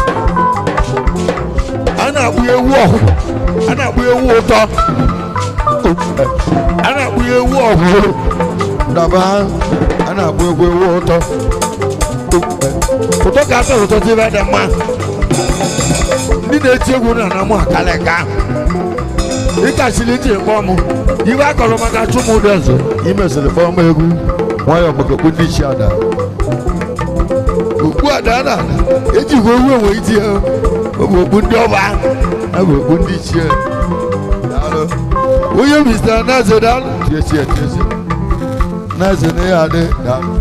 a na-akpụ ewu ọhụrụ a na-akpụ ewu ụtọ a na-akpụ ewu ọhụrụ daba a na-akpụ ewu ụtọ ụtọ ka atọ ụtọ dị ebe dị mma ndị na-eti egwu na anamụ akalịka ịkachiri iji kpọọ m iwe akọrọ maka Chukwuma Udenze imesịrị kpọọ m egwu nwayọọ maka okpu ndị ichi ada okpu ada na ejikwa owu enwe iti ya ọ bụ okpu ndị ọba ọ bụ okpu ndị ichie onye Mr. Naze daalụ tiesie Naze na ya adị daalụ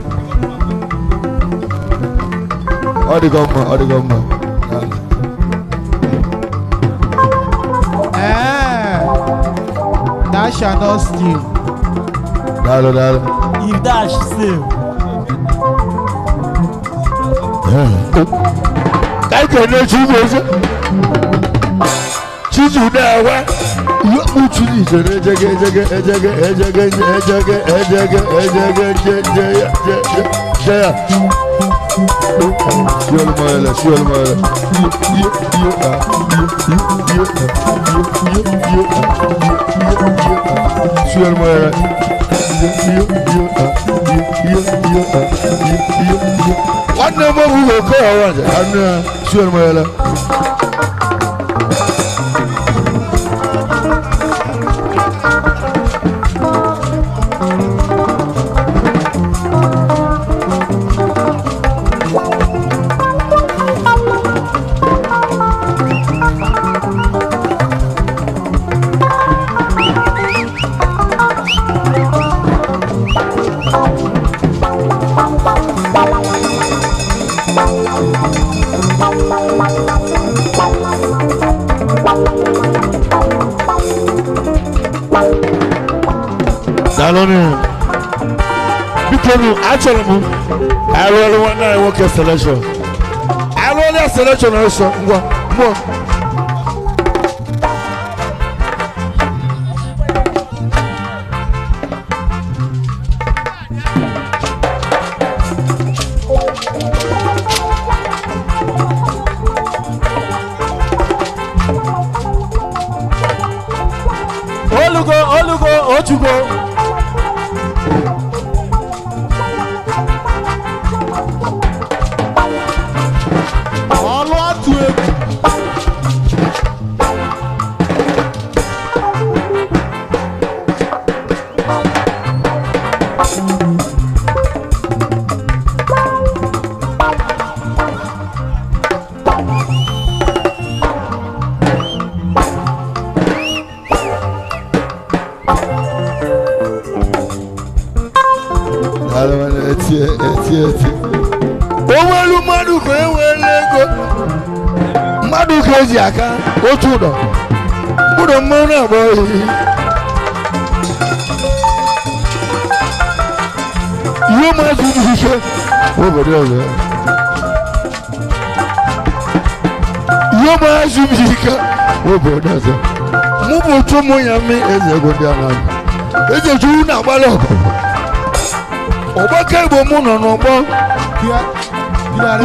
ọ dịgo mma That shall not steal. daalụ If dash still. ka na-echi Chizu na-ewe ihe mkpuchi ijere ejege ya Suel mayele One number who will call around. I'm sure my Salone. Because actually, I really want to work a selection. I really a selection also. More. Olugo, Ochugo. Owelu madu ko ewelego madu keji aka otu do budo mo na boy yo ma ju dise o bode o yo ma ju dise o bode o mu bo to mo ya mi eze go dia na eze ju na gbalo Obaka igbo mụ nọ n'ọgbọ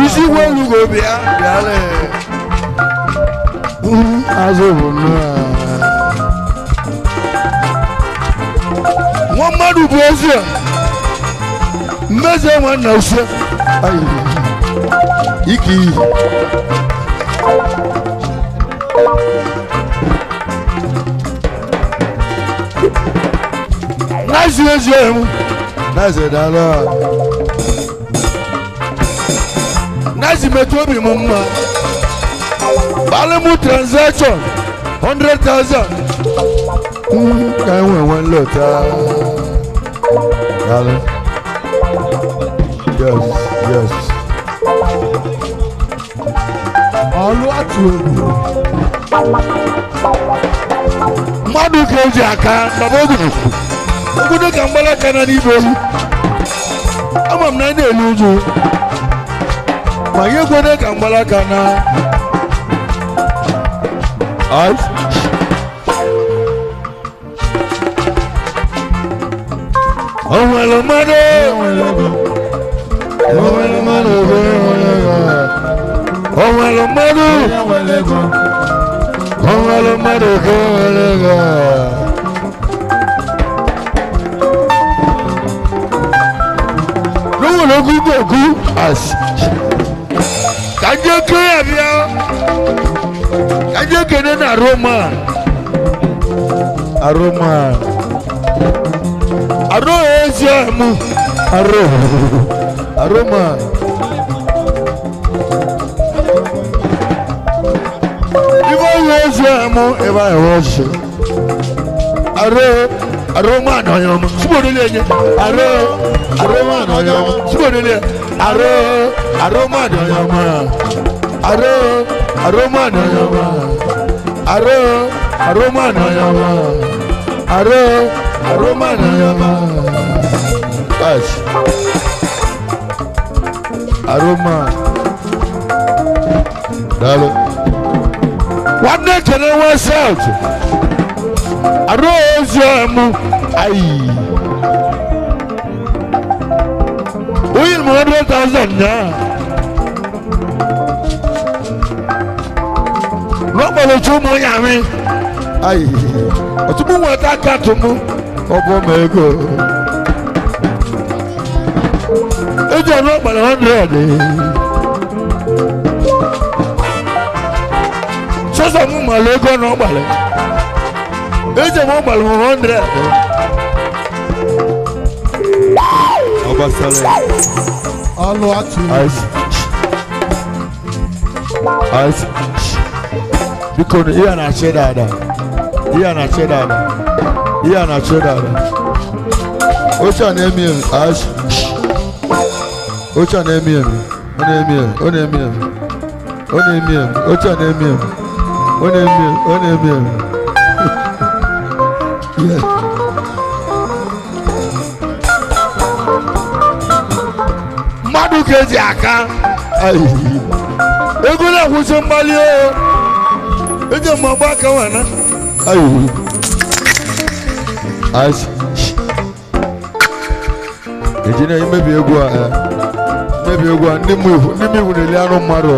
isi welu go bịa bịale azụ bụ nwa mmadụ bụ ezi a mmeze nwanna usie ike iyi nazi ezi emu Nazi dala Nazi metobi mumma Balemu transaction 100,000 Can we one lot Yes All what you Madu keji aka Nabogu Ogudo kambala kana ni bolu Amam na ide luju Maye gode kambala kana Ay Omalo mado Omalo mado Omalo mado Omalo mado Logu as Kaje ke abia Kaje ke na aroma Aro eziamu aroma Ibo eziamu eba ewoshi Aroma no yom subodele nye aroma no yom subodele aroma no yom aroma no yom aroma no yom aroma no yom bas aroma dalo what next and what's out Arrozamu ay Oyin 100,000 na Lọ́pọ̀lọ́ tó mọ́ yà mí ay ọ̀túnmú wọn tá ká tó mú ọ̀bọ̀ mẹ́gò ẹjọ́ lọ́pọ̀lọ́ 100 sọ mụ ma lego na ọgbalị eje m ọgbalị 100 ọgbasara ọlụ atụ ice biko na ihe na-achị dada ihe na-achị dada ihe na-achị dada oche a na-emi emi ice oche a na-emi emi ọ na-emi emi ọ na-emi emi ọ na-emi emi oche a na-emi emi ọ na-emi emi ọ na-emi emi mmadụ ka eji aka ego na-akwụsị mgbali eji mgbagba aka wana eji na imebi egwu a ndị mmegwu na-eli anụ mmadụ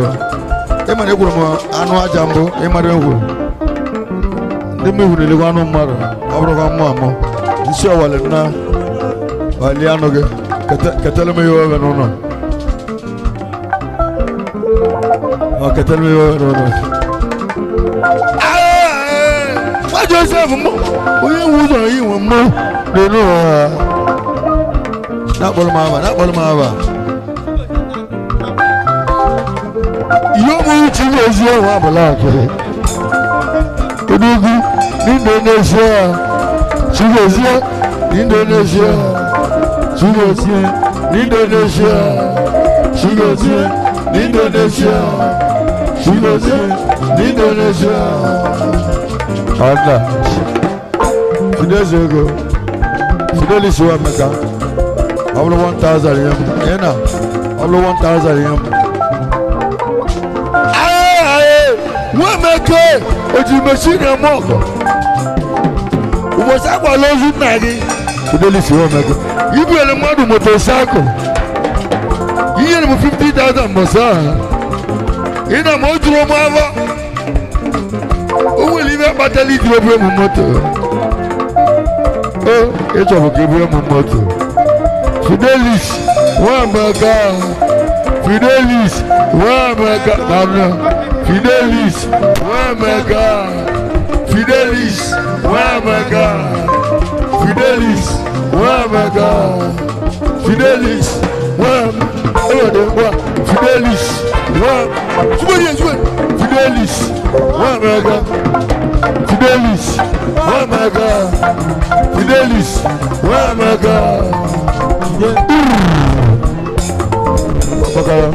ịmara ekwuru m anụ aja mbụ ịmara egwu ndị mmegwu na-elikwa anụ mmadụ ọ bụrụkwa mmụ amụ isi ọwali na wali anụ gị ketele m ihe oge n'ụlọ ketele m ihe oge n'ụlọ nwa Joseph mbụ onye nwe ụzọ yi nwe mmụ n'elu ụwa na-akpọrọ m aba ihe ọmụrụ chi na-ezi ọhụ abụla akịrị Odogwu n'Indonesia Chigozie n'Indonesia Chigozie n'Indonesia Chigozie n'Indonesia Chigozie n'Indonesia Ada Fidezego Fidelis wa meka Ablo 1000 yam ena Ablo 1000 yam wa meka oji machine moko ubosa kwa lozu nagi Fidelis wa meka ibu ele madu motorcycle iye ni 50,000 mosa ina mo duro mo ava o wili be batali duro bo mo moto eto bo ke bo mo moto Fidelis wa meka Fidelis wa meka na Fidelis wa meka Fidelis wa meka Fidelis wa meka Fidelis wa Fidelis wa Fidelis wa meka Fidelis wa meka Fidelis wa meka Bakala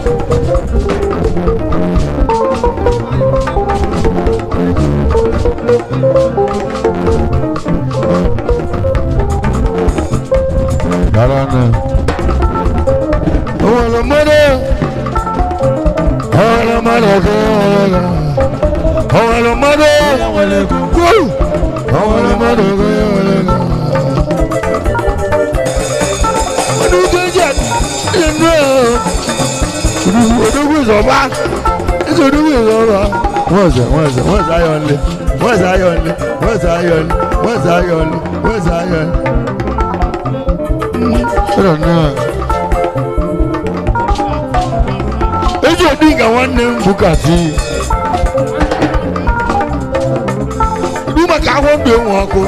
Darana Ola mara Ola mara Ola mara Ola mara Odogwu Zoba it's Odogwu Zoba where's Iron where's Iron I don't know eji odinga nwanne m bukati idu maka ahụ mbe nwe ọkụ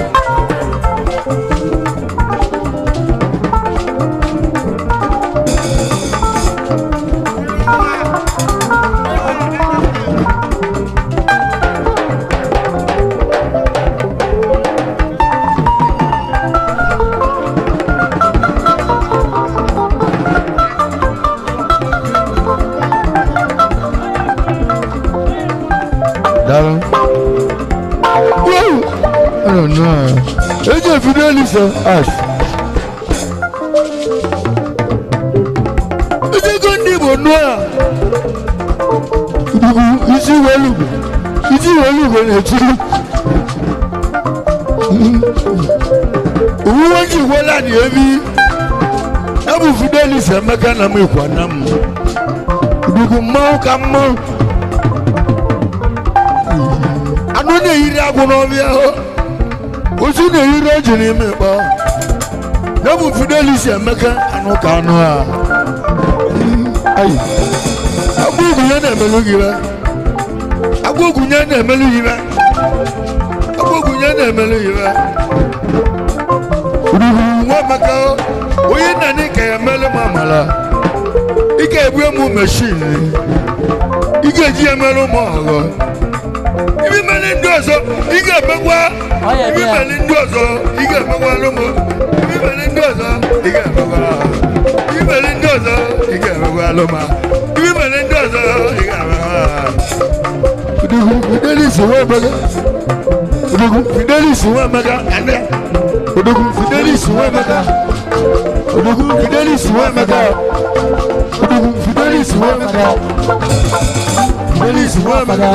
I don't know. Eje Fidelis ash. Eje gondi bonua. Isi welu nechi. Uwanji wala ni ebi. Abu Fidelis emeka na Umuikwu Anam. Dugu mau kamau. Anu ne yiri agunobia ho. Osu ne yiri ojini mi pa. Abu Fidelis emeka anu kanu a. Ai. Abu ku yana melugira. Agbogunye na-emelu iwe. Agbogunye na-emelu iwe. Nwa maka onye nani ka ya melu mamala. Ike ebu emu machine. Ike eji emelu mo ogo. Ibi meli ndi ozo, ike ebegwa. Ibi meli ndi ozo, ike ebegwa lomo. Ibi meli ndi ozo, ike ebegwa. Ibi meli ndi ozo, ike ebegwa loma. Ibi meli ndi ozo, ike ebegwa. Fidelis Wemaga. Fidelis Wemaga. Fidelis Wemaga. Fidelis Wemaga. Fidelis Wemaga. Fidelis Wemaga.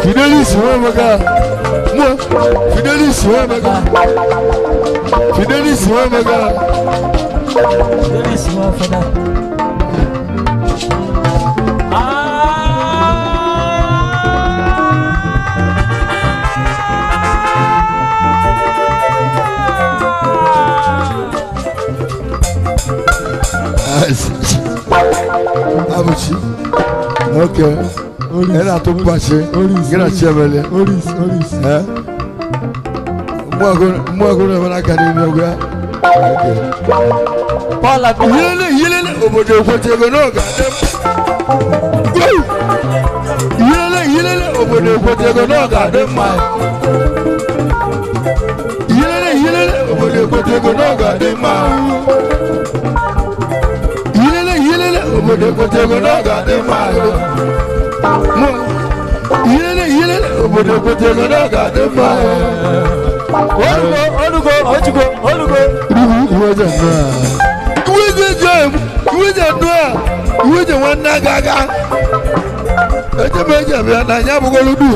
Fidelis Wemaga. Fidelis Wemaga. Fidelis Wemaga. Fidelis Wemaga. Abuchi. Okay. Ela to passe. Grazie belle. Oris. Moi na academia oga. Okay. Paula Yele obodo kwetego no ga dem. Yele obodo kwetego no ga dem ma. Yele obodo kwetego no ga dem ma. Obodo kwetego no ga dem ma. Yele obodo kwetego no ga dem ma. Olugo. Iwe je wana gaga. Eje meje be na nya bugolu du.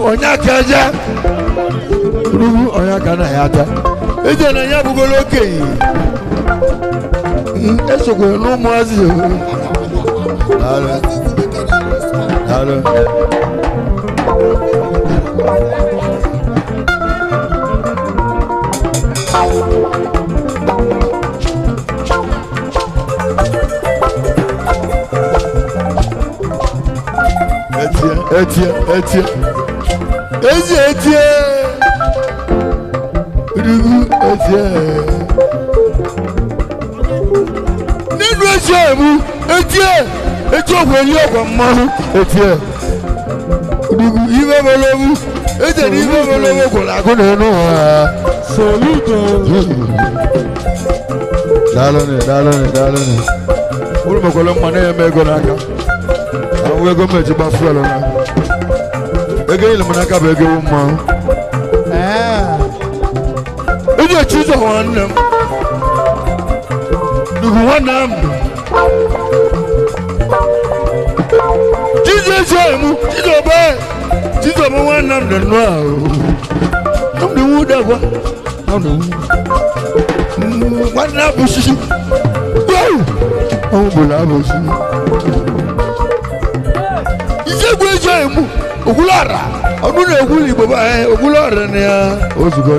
Onya kaja. Onya kana yata. Eje na nya bugolu oke. Esoko no muazi. Hello. Etie. Nínú ẹ̀jẹ̀ mu, etie òwòlí ọ̀gbọ̀n mọ́nú, etie. Ibe bolobu, etie ni ibe bolobu kò lágún nínú wa. Soludo. Dálọ́ni. Olùmọ̀kọ́lọ́ mọ̀ ní ẹ̀mẹ́ ẹ̀gọ́ n'aka. Àwọn ẹ̀gọ́ méjì bá fúlọ̀ lọ́nà. Ege ile munaka bege umma. Ije chizo wanam. Dugu wanam. Chizo shemu, chizo ba. Chizo mo wanam de noa. Amde wuda kwa. Wana bushi. Wow. Bula bushi. Ije gwe shemu. Ogulara, ọdún eguli baba ogulara ni ya. Ozugo.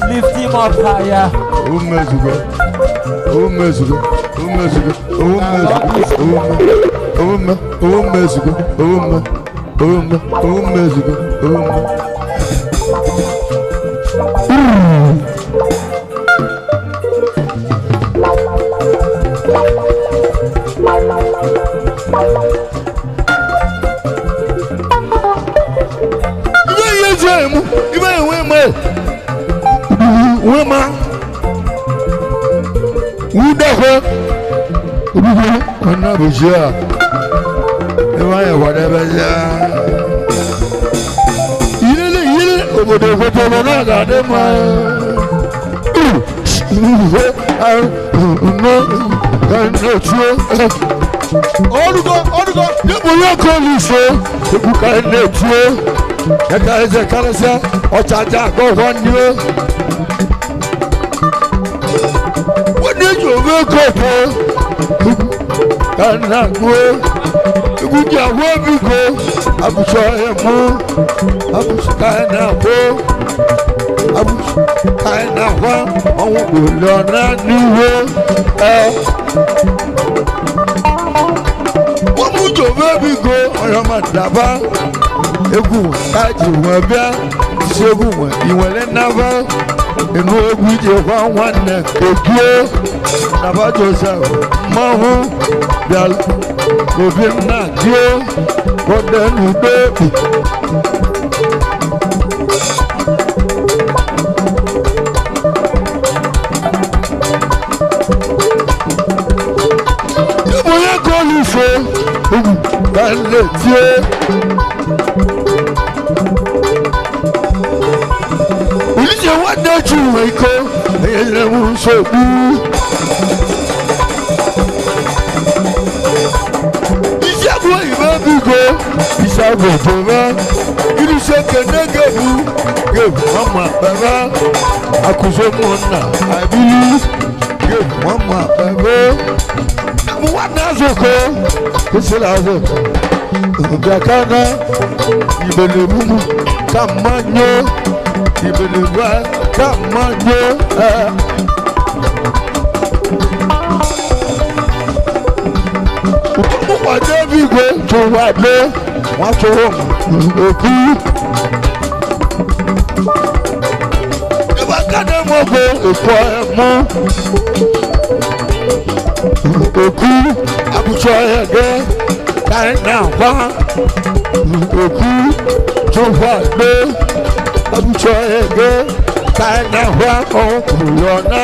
Lift him up higher. Omezugo. Wema Udekwe Abuchi Ewa whatever Yele obodo kwetego na ga dem ma. Orugo Yebo yokoliso Ebuka netuo Eka eze karasa Ochaja go wanyo Wani jogo kopo kana go Abuchi awobi go Abuchi emu Abuchi kana go Abuchi kana wa Owo go lona niwo Omujo baby go Oyoma daba Egu kaji won bia Segu won iwele nava Enu egu je kwa wane Kekio Nava Joseph Mahu Bial Obim na dio Kodenu baby Moya kolifo Kale tie Ulije wade juwe ko Eyele musobu Isagwe ibabigo Isagwe toba Irise kenegebu Gebu mama baba Akuzo mona Abili Gebu mama baba Wanazoko Kusilazo Ujakana Ibelemumu Kamanyo Ibelewa Kamanyo Wadebigo Tuwade Watohom Oku Ibakane Mogo Ekwaemu Oku Abuchi ege Kaina wa Oku Tuwade Abuchi ege Kaina wa Okulona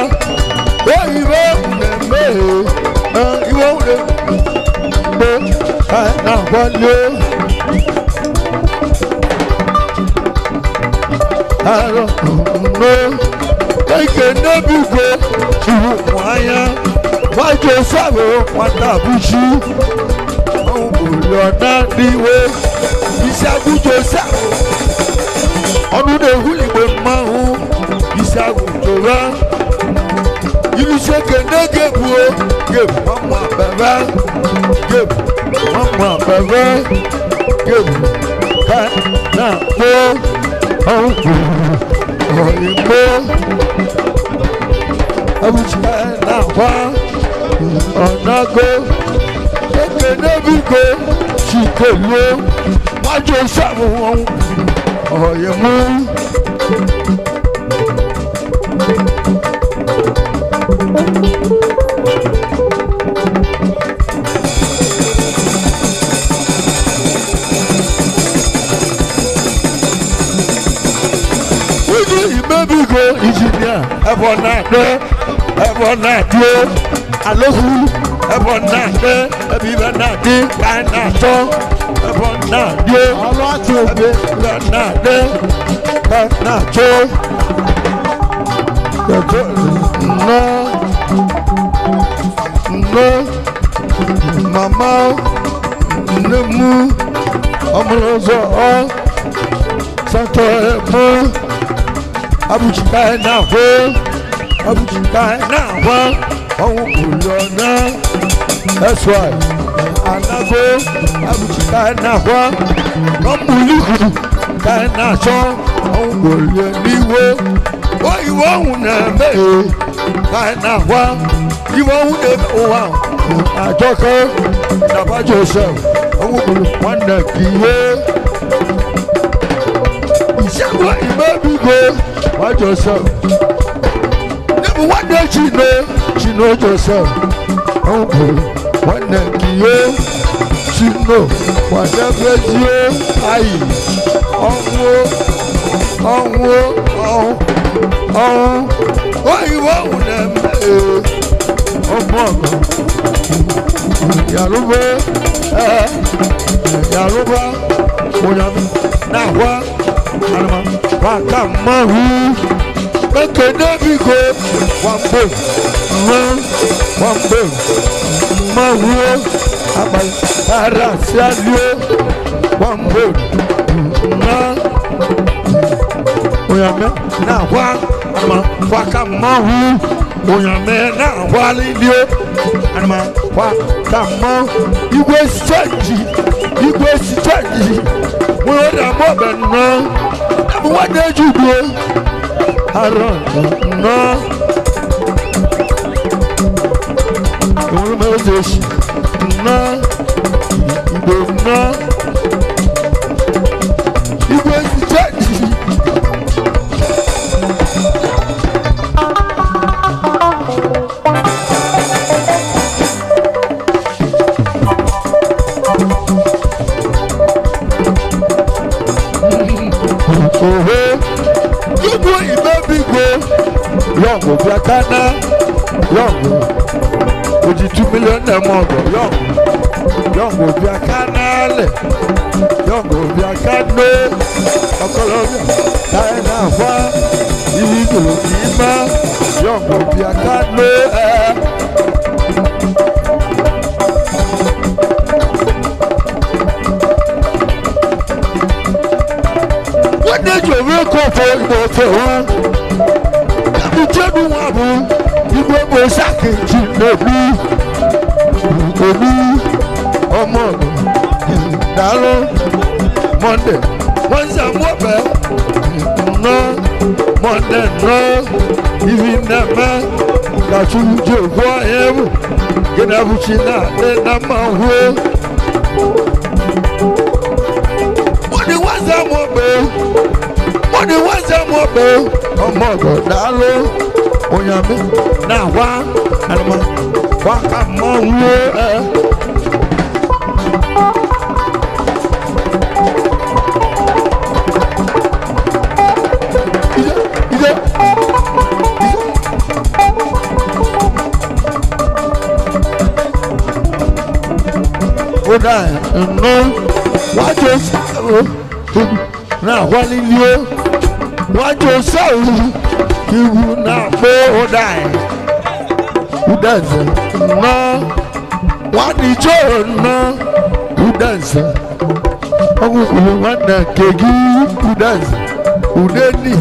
Oyibo Neme Iwo Neme Kaina wa le Aro No Keke nebugo Chukwaya Wajo sabo Watabuchi Lọ́nà níwé Ìṣàgùjọ sáwò Ọdún ehúlìgbè máhùn Ìṣàgùjọ rá Ìlúṣẹ́ kẹ́ndẹ́gẹ́bù o Gẹ́bù mọ́mọ́ àbẹ̀bẹ̀ Gẹ́bù mọ́mọ́ àbẹ̀bẹ̀ Gẹ́bù ká náà pọ́ Òyìnbó Abuchi náà wá Ọ̀nàgó Ekenebigo Chikelo Wajo Samu Oyemu Widi Imebigo Engineer Ebonade Alohu Ebonade Ebibonade Kanato Ebonade Ebonade Kanato No Mama Nemu Omolozo Santo Emu Abuchi Kainawa Abuchi Kainawa Okulona That's right Anago Abuchi Kainawa Umuikwu Kainaso Okuloniwo Oyiwo Uneme Kainawa Iwo Uneme Owa Ajoko Naba Joseph Umuikwu Anam Ìṣàwọ̀ ìmọ̀bígo wá Joseph. Níbi wọ́n dé Chino Joseph. Ọ̀hún wọ́n nà kí yó Chino wọ́n dẹ́ fẹ́ sí yó ayì. Ọ̀hún òyìnbó òun nà mẹ́ ọmọ Yàrúbá Yàrúbá Mọ̀nyàmí náà wá. Anama waka mahu Ekenebigo Wambo Mahu Abai Arasialio Wambo Oyame na wa Anama waka mahu Oyame na wa lilio Anama kwa kama igwe change wọ́n dà mọ́ bẹ̀ nà ẹ̀mú wọ́n dé jùlọ àrọ̀ nà ìwọ́n mẹ́rin ṣe ṣì nà ìgbò nà igwe change. Igwe imebigo yọ̀ngò bí akáná yọ̀ngò ojì 2 million naira ọgọ̀ yọ̀ngò bí akáná lẹ̀ yọ̀ngò bí akáná ọkọlọ́bíà táyà náà fá ìwé ìgbòho kìí má yọ̀ngò bí akáná ẹ̀. Wọ́n dé jòwé kọ̀ọ̀fọ̀ ìbò ọ̀fẹ́ wọn. Tàbí jẹ́nu wọn bò ìgbé bò sákèjì lèmi. Èmi ọmọ ọ̀gbọ̀n dàrú Monday. Wọ́n ń sàmú ọ̀bẹ ná Monday ná ìbí nàmẹ́ kàtú jòwó ẹ̀mú. Gẹ́gẹ́ Abuchi náà ní nàmà wó. Wọ́n ní wọ́n sàmú ọ̀bẹ. Wọ́n ní wọ́n sàmú ọ̀bẹ. Ọmọ ọ̀gbọ̀n dàrú Unyami náà wá àlùmọ́ wá ká mọ́ wó ẹ̀. Oda no wájú sáwọ náà wá nílé wájú sáwọ kíwú náà pé oda Udenze ná wádìjọ́ ná Udenze ọkùnkùn wọn nà kéjì Udenze Udeni.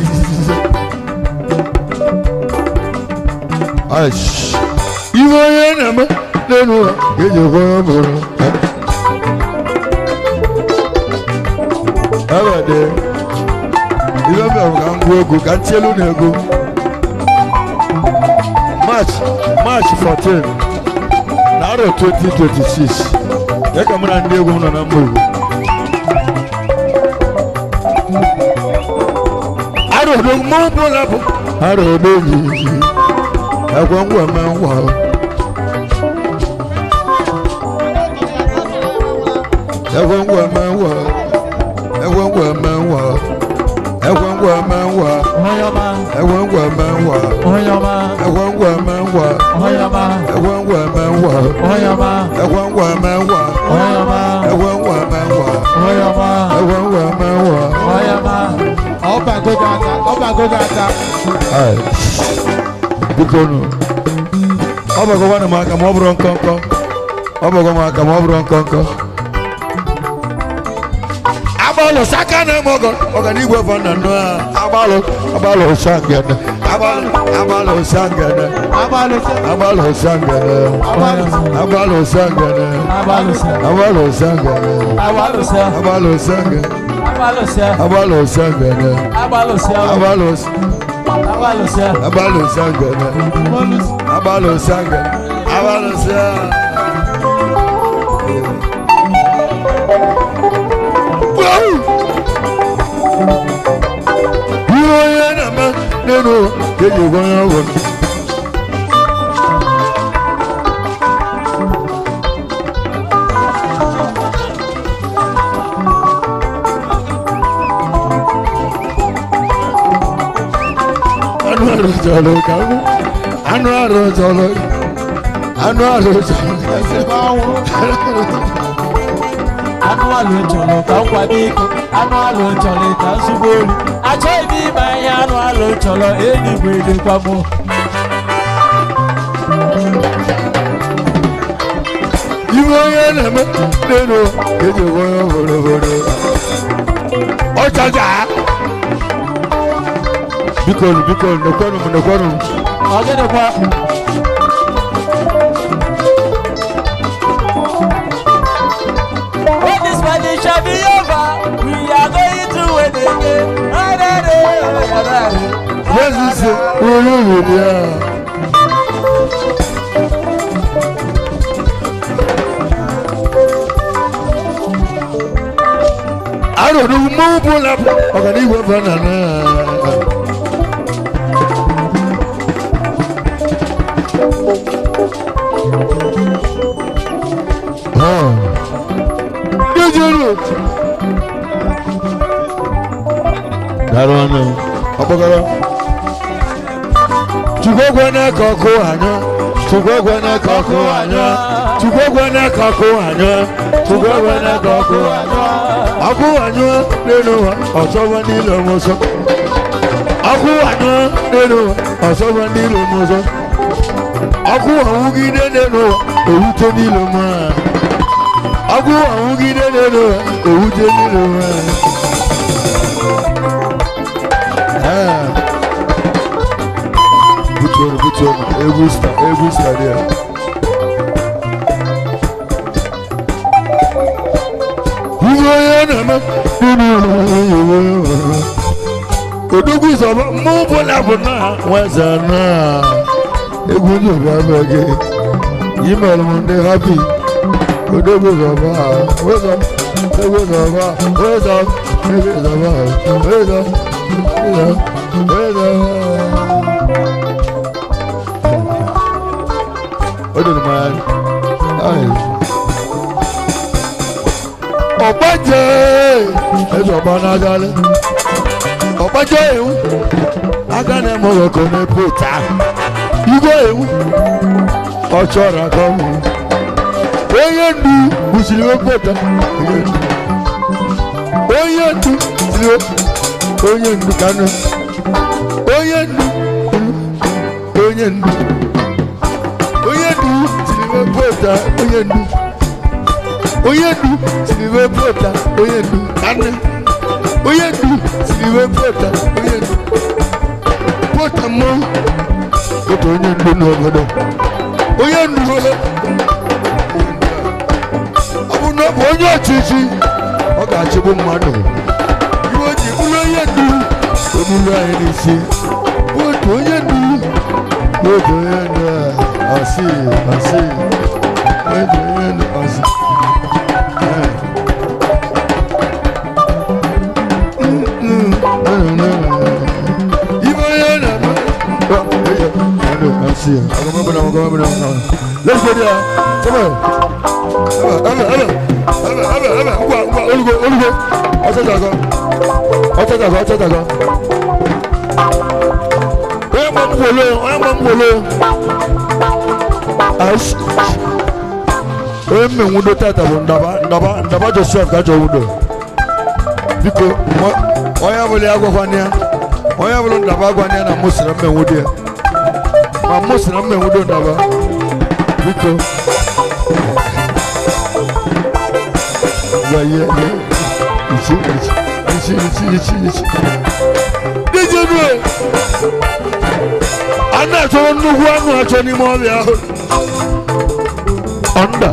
Ìwọ yẹn nà mọ́ lẹ́nu wa kéjì fọyọ́ bọ̀rọ̀. Abade, ibe bẹ ka ngwo ego ka ntielu na ego. March 14, na arọ 2026. Ya ka mụ na ndị egwu nọ na mba egwu. Arọ n'ogbo bụla bụ arọ n'oyi. Agwa ngwa ma ngwa. Agwa ngwa ma ngwa. Ẹ̀wọ̀ngwẹ̀ mẹ́wàá ẹ̀wọ̀ngwẹ̀ mẹ́wàá ẹ̀wọ̀ngwẹ̀ mẹ́wàá ẹ̀wọ̀ngwẹ̀ mẹ́wàá ẹ̀wọ̀ngwẹ̀ mẹ́wàá ẹ̀wọ̀ngwẹ̀ mẹ́wàá ẹ̀wọ̀ngwẹ̀ mẹ́wàá ẹ̀wọ̀ngwẹ̀ mẹ́wàá. Ọba gogo ata. Biko nu ọba gogo na maka ma ọ bụrụ nkọnkọ ọba gogo maka ma ọ bụrụ nkọnkọ. Abalo sakana mogo oganigwe fana no abalo sangana abalo sangana abalo sangana abalo sangana abalo sangana abalo sangana abalo sangana abalo sangana. Ìwọ yẹn nà má nínú kéjì wọ́n wọ̀. Anu àrò jọlọ. Anu àlò jọlọ ka nkwa n'iko anụ àlò jọlọ ka nsogbu olu achọghị m ime ihe anụ àlò jọlọ enigwe dịkwa mụ. Iwe onye na-eme n'elu eji onye obodo ọchaja biko nekweru m ọ gịnịkwa Where's this? Yeah. I don't know. Move up. Okay, you go banana. Darwana, apagara. Chukwugwana kako anya, Chukwugwana kako anya, Chukwugwana kako anya, Chukwugwana kako anya. Aku anya nenu, asawa nilo moso. Aku anya nenu, asawa nilo moso. Aku awugide nenu, ewute nilo ma. Aku awugide nenu, ewute nilo ma. Put on, every star there. Odogu is about more now. Where's now? A good again. You might want to happy. Odogu is about. Where's up? Where's up? Where's up? Where's up? Where's up? What do you man? Obaje, it's a banana. Obaje, I can't more come put you go, Ochora come. Where you do, which you put up? Where you do, where you do, where you do, where you do. Oyedu silive pota oyedu oyedu silive pota oyedu ane oyedu silive pota oyedu pota mo pota oyedu n'obodo oyedu abu n'obo onye ọchịchị ọ ga-achịgbu mmadụ iwe ji bụrụ oyedu obulu anyị n'isi pota oyedu pota oyedu I see. I see. Let's go there. Come on. Wudo tata ndaba Joseph kajo wudo biko oya bole agwanya oya bole ndaba agwanya na musira me wudo ma musira me wudo ndaba biko ya ichi dijenu ana to nugu anu acho ni mo bia onda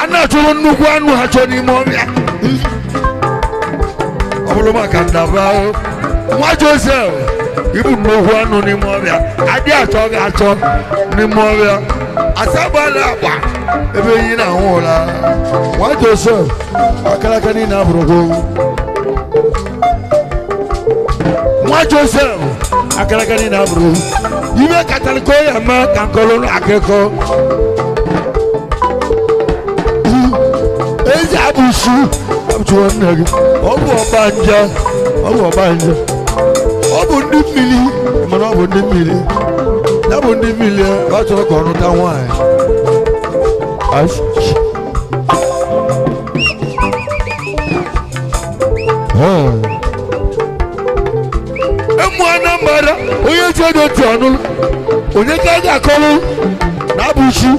ana choro nnukwu anụ ha chọ n'ime ọbịa ọ bụrụ maka ndaba nwa Joseph ibu nnukwu anụ n'ime ọbịa adị achọ ga-achọ n'ime ọbịa asabala akwa ebe enyi na-ahụ ụra nwa Joseph akalaka niile abụrụgo nwa Joseph akalaka niile abụrụ ime kataliko ya ma ka nkọlụ akụkọ Abuchi Abuchi ọbụ ọbanja ọbụ ndị mmiri mana ọbụ ndị mmiri ya bụ ndị mmiri ọ chọrọ ka ọ nụta nwaanyị emu Anambra onye ji ego ti ọnụ onye ka a ga-akọrọ na Abuchi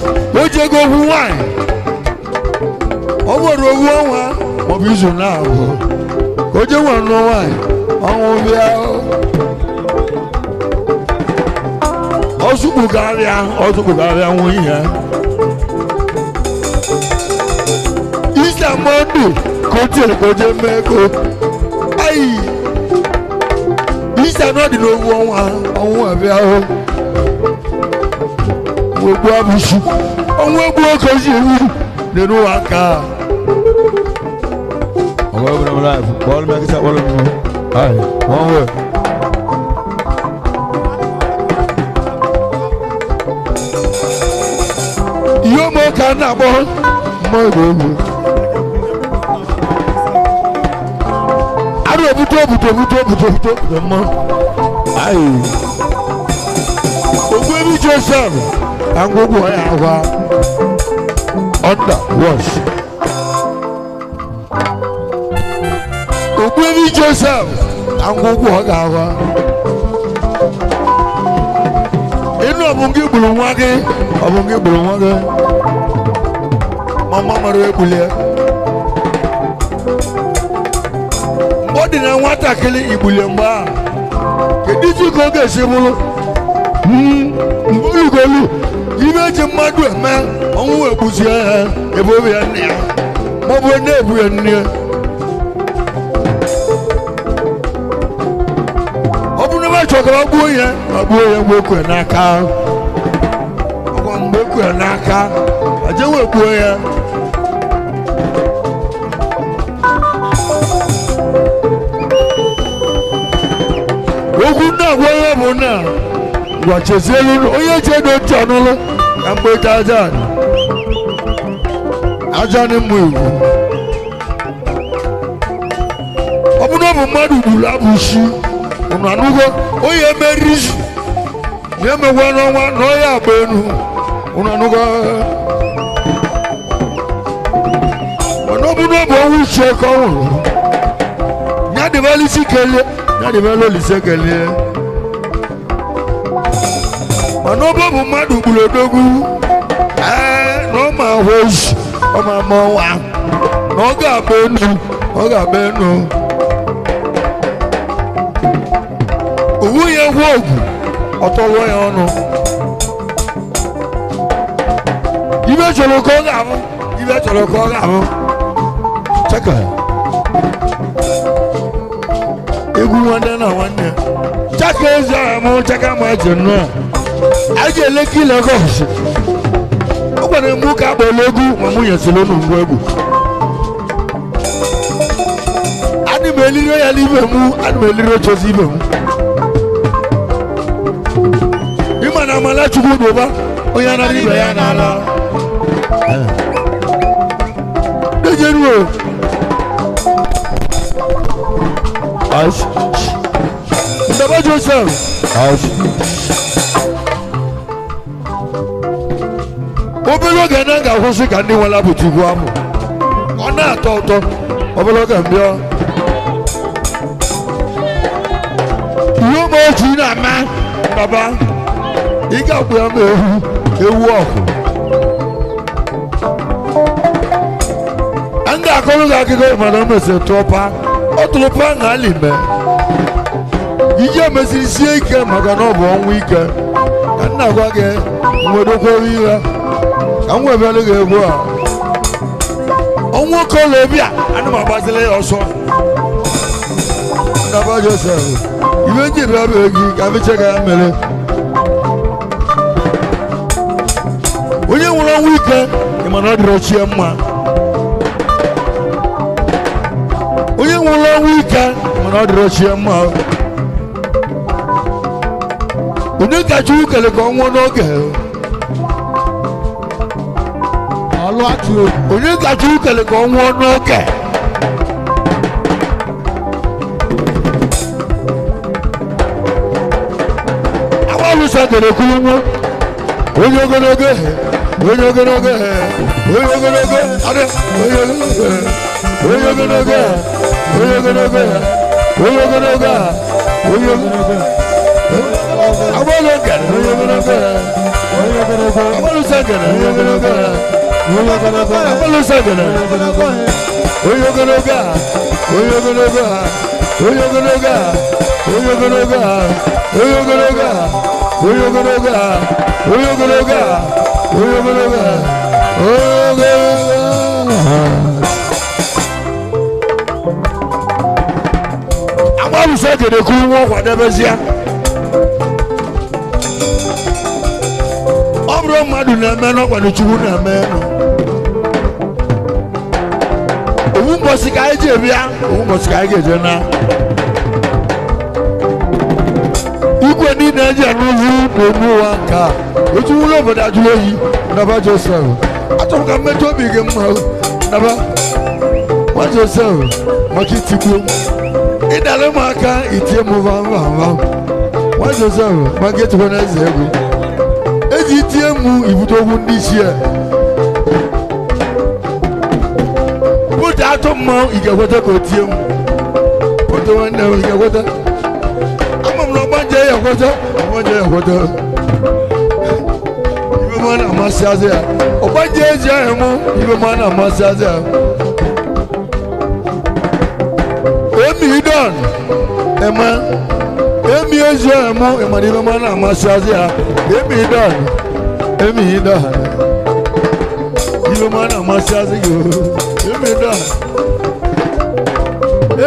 o ji ego ogwu nwaanyị ọ bụrụ ogwu ọnwa maọbụ izu na-abụ ka o jee nwa nụọ nwaanyị ọnwụ bịa ọzụkpụgarịa nwunye ya isi amọndụ ka o tiere ka o jee mee ego ayi Ita no di no won abi aho. Wo bu abusu. Onwo bu okosi ewu de no aka. Ogo bro life. Ball make it ball me. Aye. One way. Yo mo kana bo. Mo go. Aro buto mo. Aye. Ogwebi Joseph angogo ya wa. Under wash. Ogwebi Joseph angogo ga wa. Inu obungi bulu nwage, Mama maro ebule. Mbodi na nwata kele ibule mba. Kediji ko ga sebulu. Mbulu golu. Ibe je madu eme, onwu ebusi ebo be ya ne. Mo bo na ebu ya ne. Obu na ba choka agbo yen gboku n'aka. Ogwo mgboku n'aka. Aje we gbo yen. Ogun na gbo yen mo na. Wa cheselu oye che do tonolo. Ambo tajan. Ajani mu. Obu no mo madu bulu abushi. Unanugo oye merizu yeme wano no ya benu unanugo onobu no bo wu se ko nya de bali sikele nya de balo lisekele onobu bu madu bulodogu no ma hosh o ma mo wa no ga benu Owu ye wogu otolo ye onu Ibe cholo ko ga mu Chaka Egu wanda na wanne Chaka eza mu chaka ma jenu Aje leki Lagos Ogbane mu ka bolegu mamu yeselo nu ngwegu Ani meliro ya libe mu ani meliro chozi be mu na mala chukwu doba oya na ribe ya na ala dejeru ash Baba Joseph ash obelo gana ga hosi ka ni wala butugu amu ona atoto obelo ga mbio yo mo ji na ma baba Iga bu am ewu oku Anga akolu ga kiko madam mese topa otulopa ngali me Ije mesiri sie ike maka na obo onwu ike Anna gwa ge nwodo ko wiwa Anwo be le ga egwu a Onwo ko le bia anu ma basile oso Baba Joseph ibe nje be abegi ka me cheka mere Onye nwụrụ ọnwụ ike ịmana ọ dịrị ochie mma Onye nwụrụ ọnwụ ike ịmana ọ dịrị ochie mma Onye kacha ukele ka ọ nwụọ n'oge Onye kacha ukele ka ọ nwụọ n'oge Awalusa kere kwuru nwa Onye ogologo ade onye ogologo ogede kuru nwa kwadebezia ọ bụrụ mmadụ na-eme n'ọkwado Chukwu na-eme owu mbọsị ka anyị ji ebia owu mbọsị ka anyị ga-eje na igwe niile eji anụzi n'onu ụwa ka otu ụlọ obodo ajụrụ oyi naba Joseph achọrọ ka mmetụ obi gị mma naba nwa Joseph maka itikwu ịdara m aka itie m vamvamvam nwa Joseph maka etukwa na eze egwu eji itie m ibute okwu ndị ichie bụta atụ mmanwụ ị ga-ekweta ka o tie m bụta nwanne m ị ga-ekweta ama m na ọgbanje ya ekweta ọgbanje ya ekweta ibe m na-amasị azị ya ọgbanje eji ahụ mụ ibe m na-amasị azị ya emi don ema emi eji ahụ mụ ịmara ibe m na-amasị azị ya emi don ibe m na-amasị azị gị emi don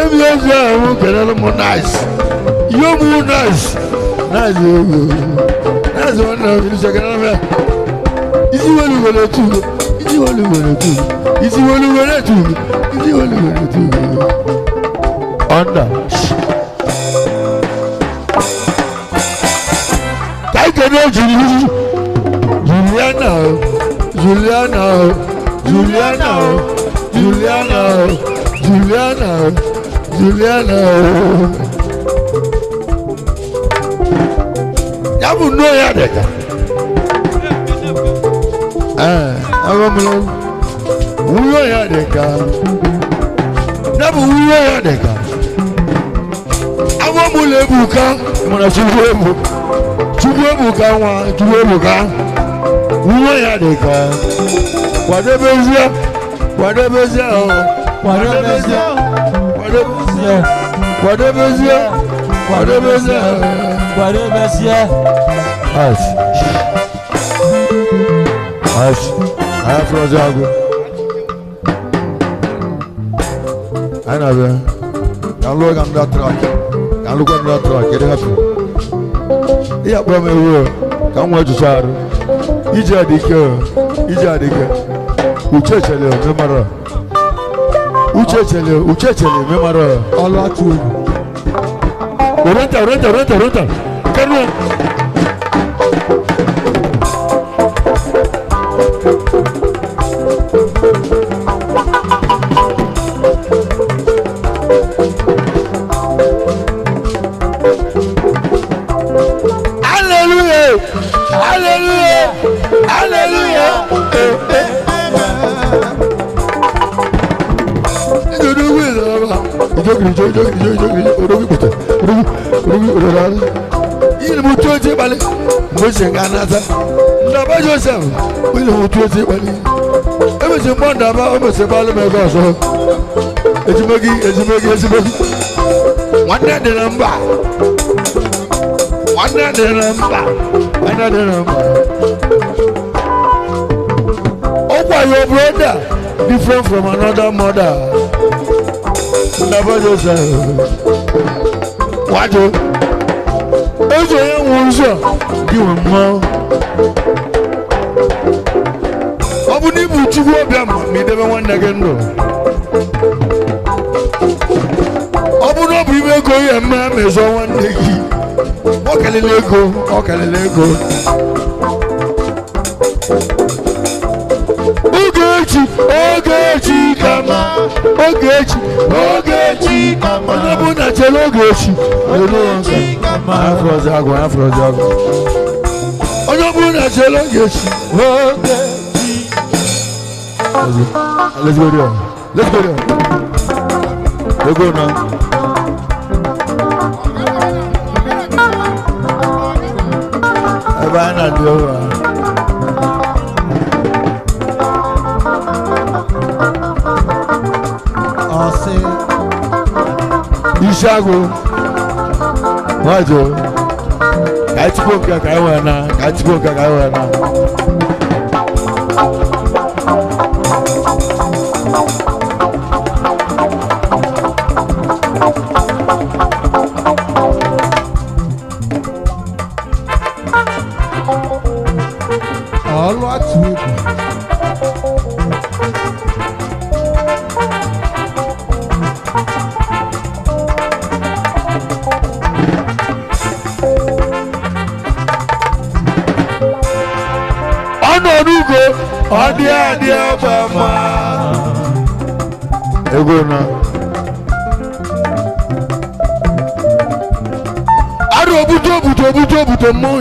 emi eji ahụ mụ kelere m nice yo mu nice one now you second me isi wolu wolu tu onda kai kene Juliana Yabu no ya deka. Agomlo. Uyo ya deka. Yabu uyo ya deka. Agomule buka, mona chuwebu. Chuwebu kanwa, chuwebu ka. Uyo ya deka. Wadebezia. Ash. I have no job. I know that. I'm looking on that track. Get happy. Yeah, but me will. Come watch the show. Ija dike. Uchechele, memara. Allah tu. Renta. Kanu. Hallelujah. Il mutuoje bale Mose nganata Ndaba Joseph il mutuoje bale Ebe se monda ba ebe se bale me go so Ejimogi Wanda de namba Opa your brother different from another mother Ndaba Joseph Wajo Ojo ya nwuzo di wonmo Obu ni bu Chukwu obiam mi debe nwanne gị ndụ Obu no bu ime ego ya mma mezo nwanne gị O kelele ego Ogechi kama Onye bụ na chelo Ogechi Afro Jago Onye bụ na chelo Ogechi Let's go there Let's go now Ebe a na-adị ụwa Ishago Wajo Kachikoka kaiwana Obama. Ego na. Aro buto mo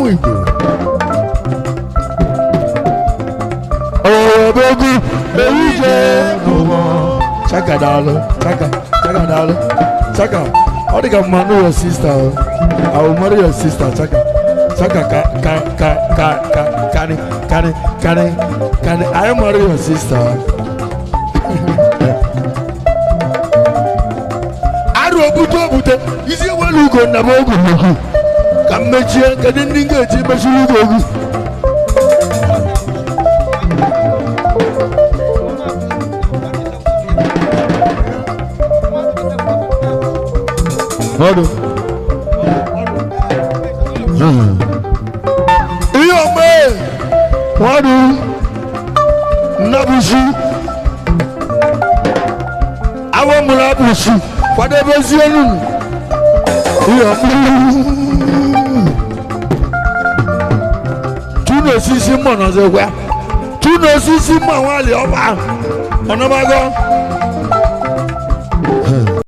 Igbo. Oh baby, baby, Chaka dalo. Chaka. How do you marry your sister? I will marry your sister, Chaka. Chaka, can I marry your sister? Aro buto. Isi welu go na bogu. Kamechie kadindinga chi bashulu gogu. Hold on. Iyo me. Wadu. Nabushi. Awa mulabushi. Kwade bezienu. Iyo me. Tuno sisi mo na ze kwa. Tuno sisi mo wale oba. Onomago.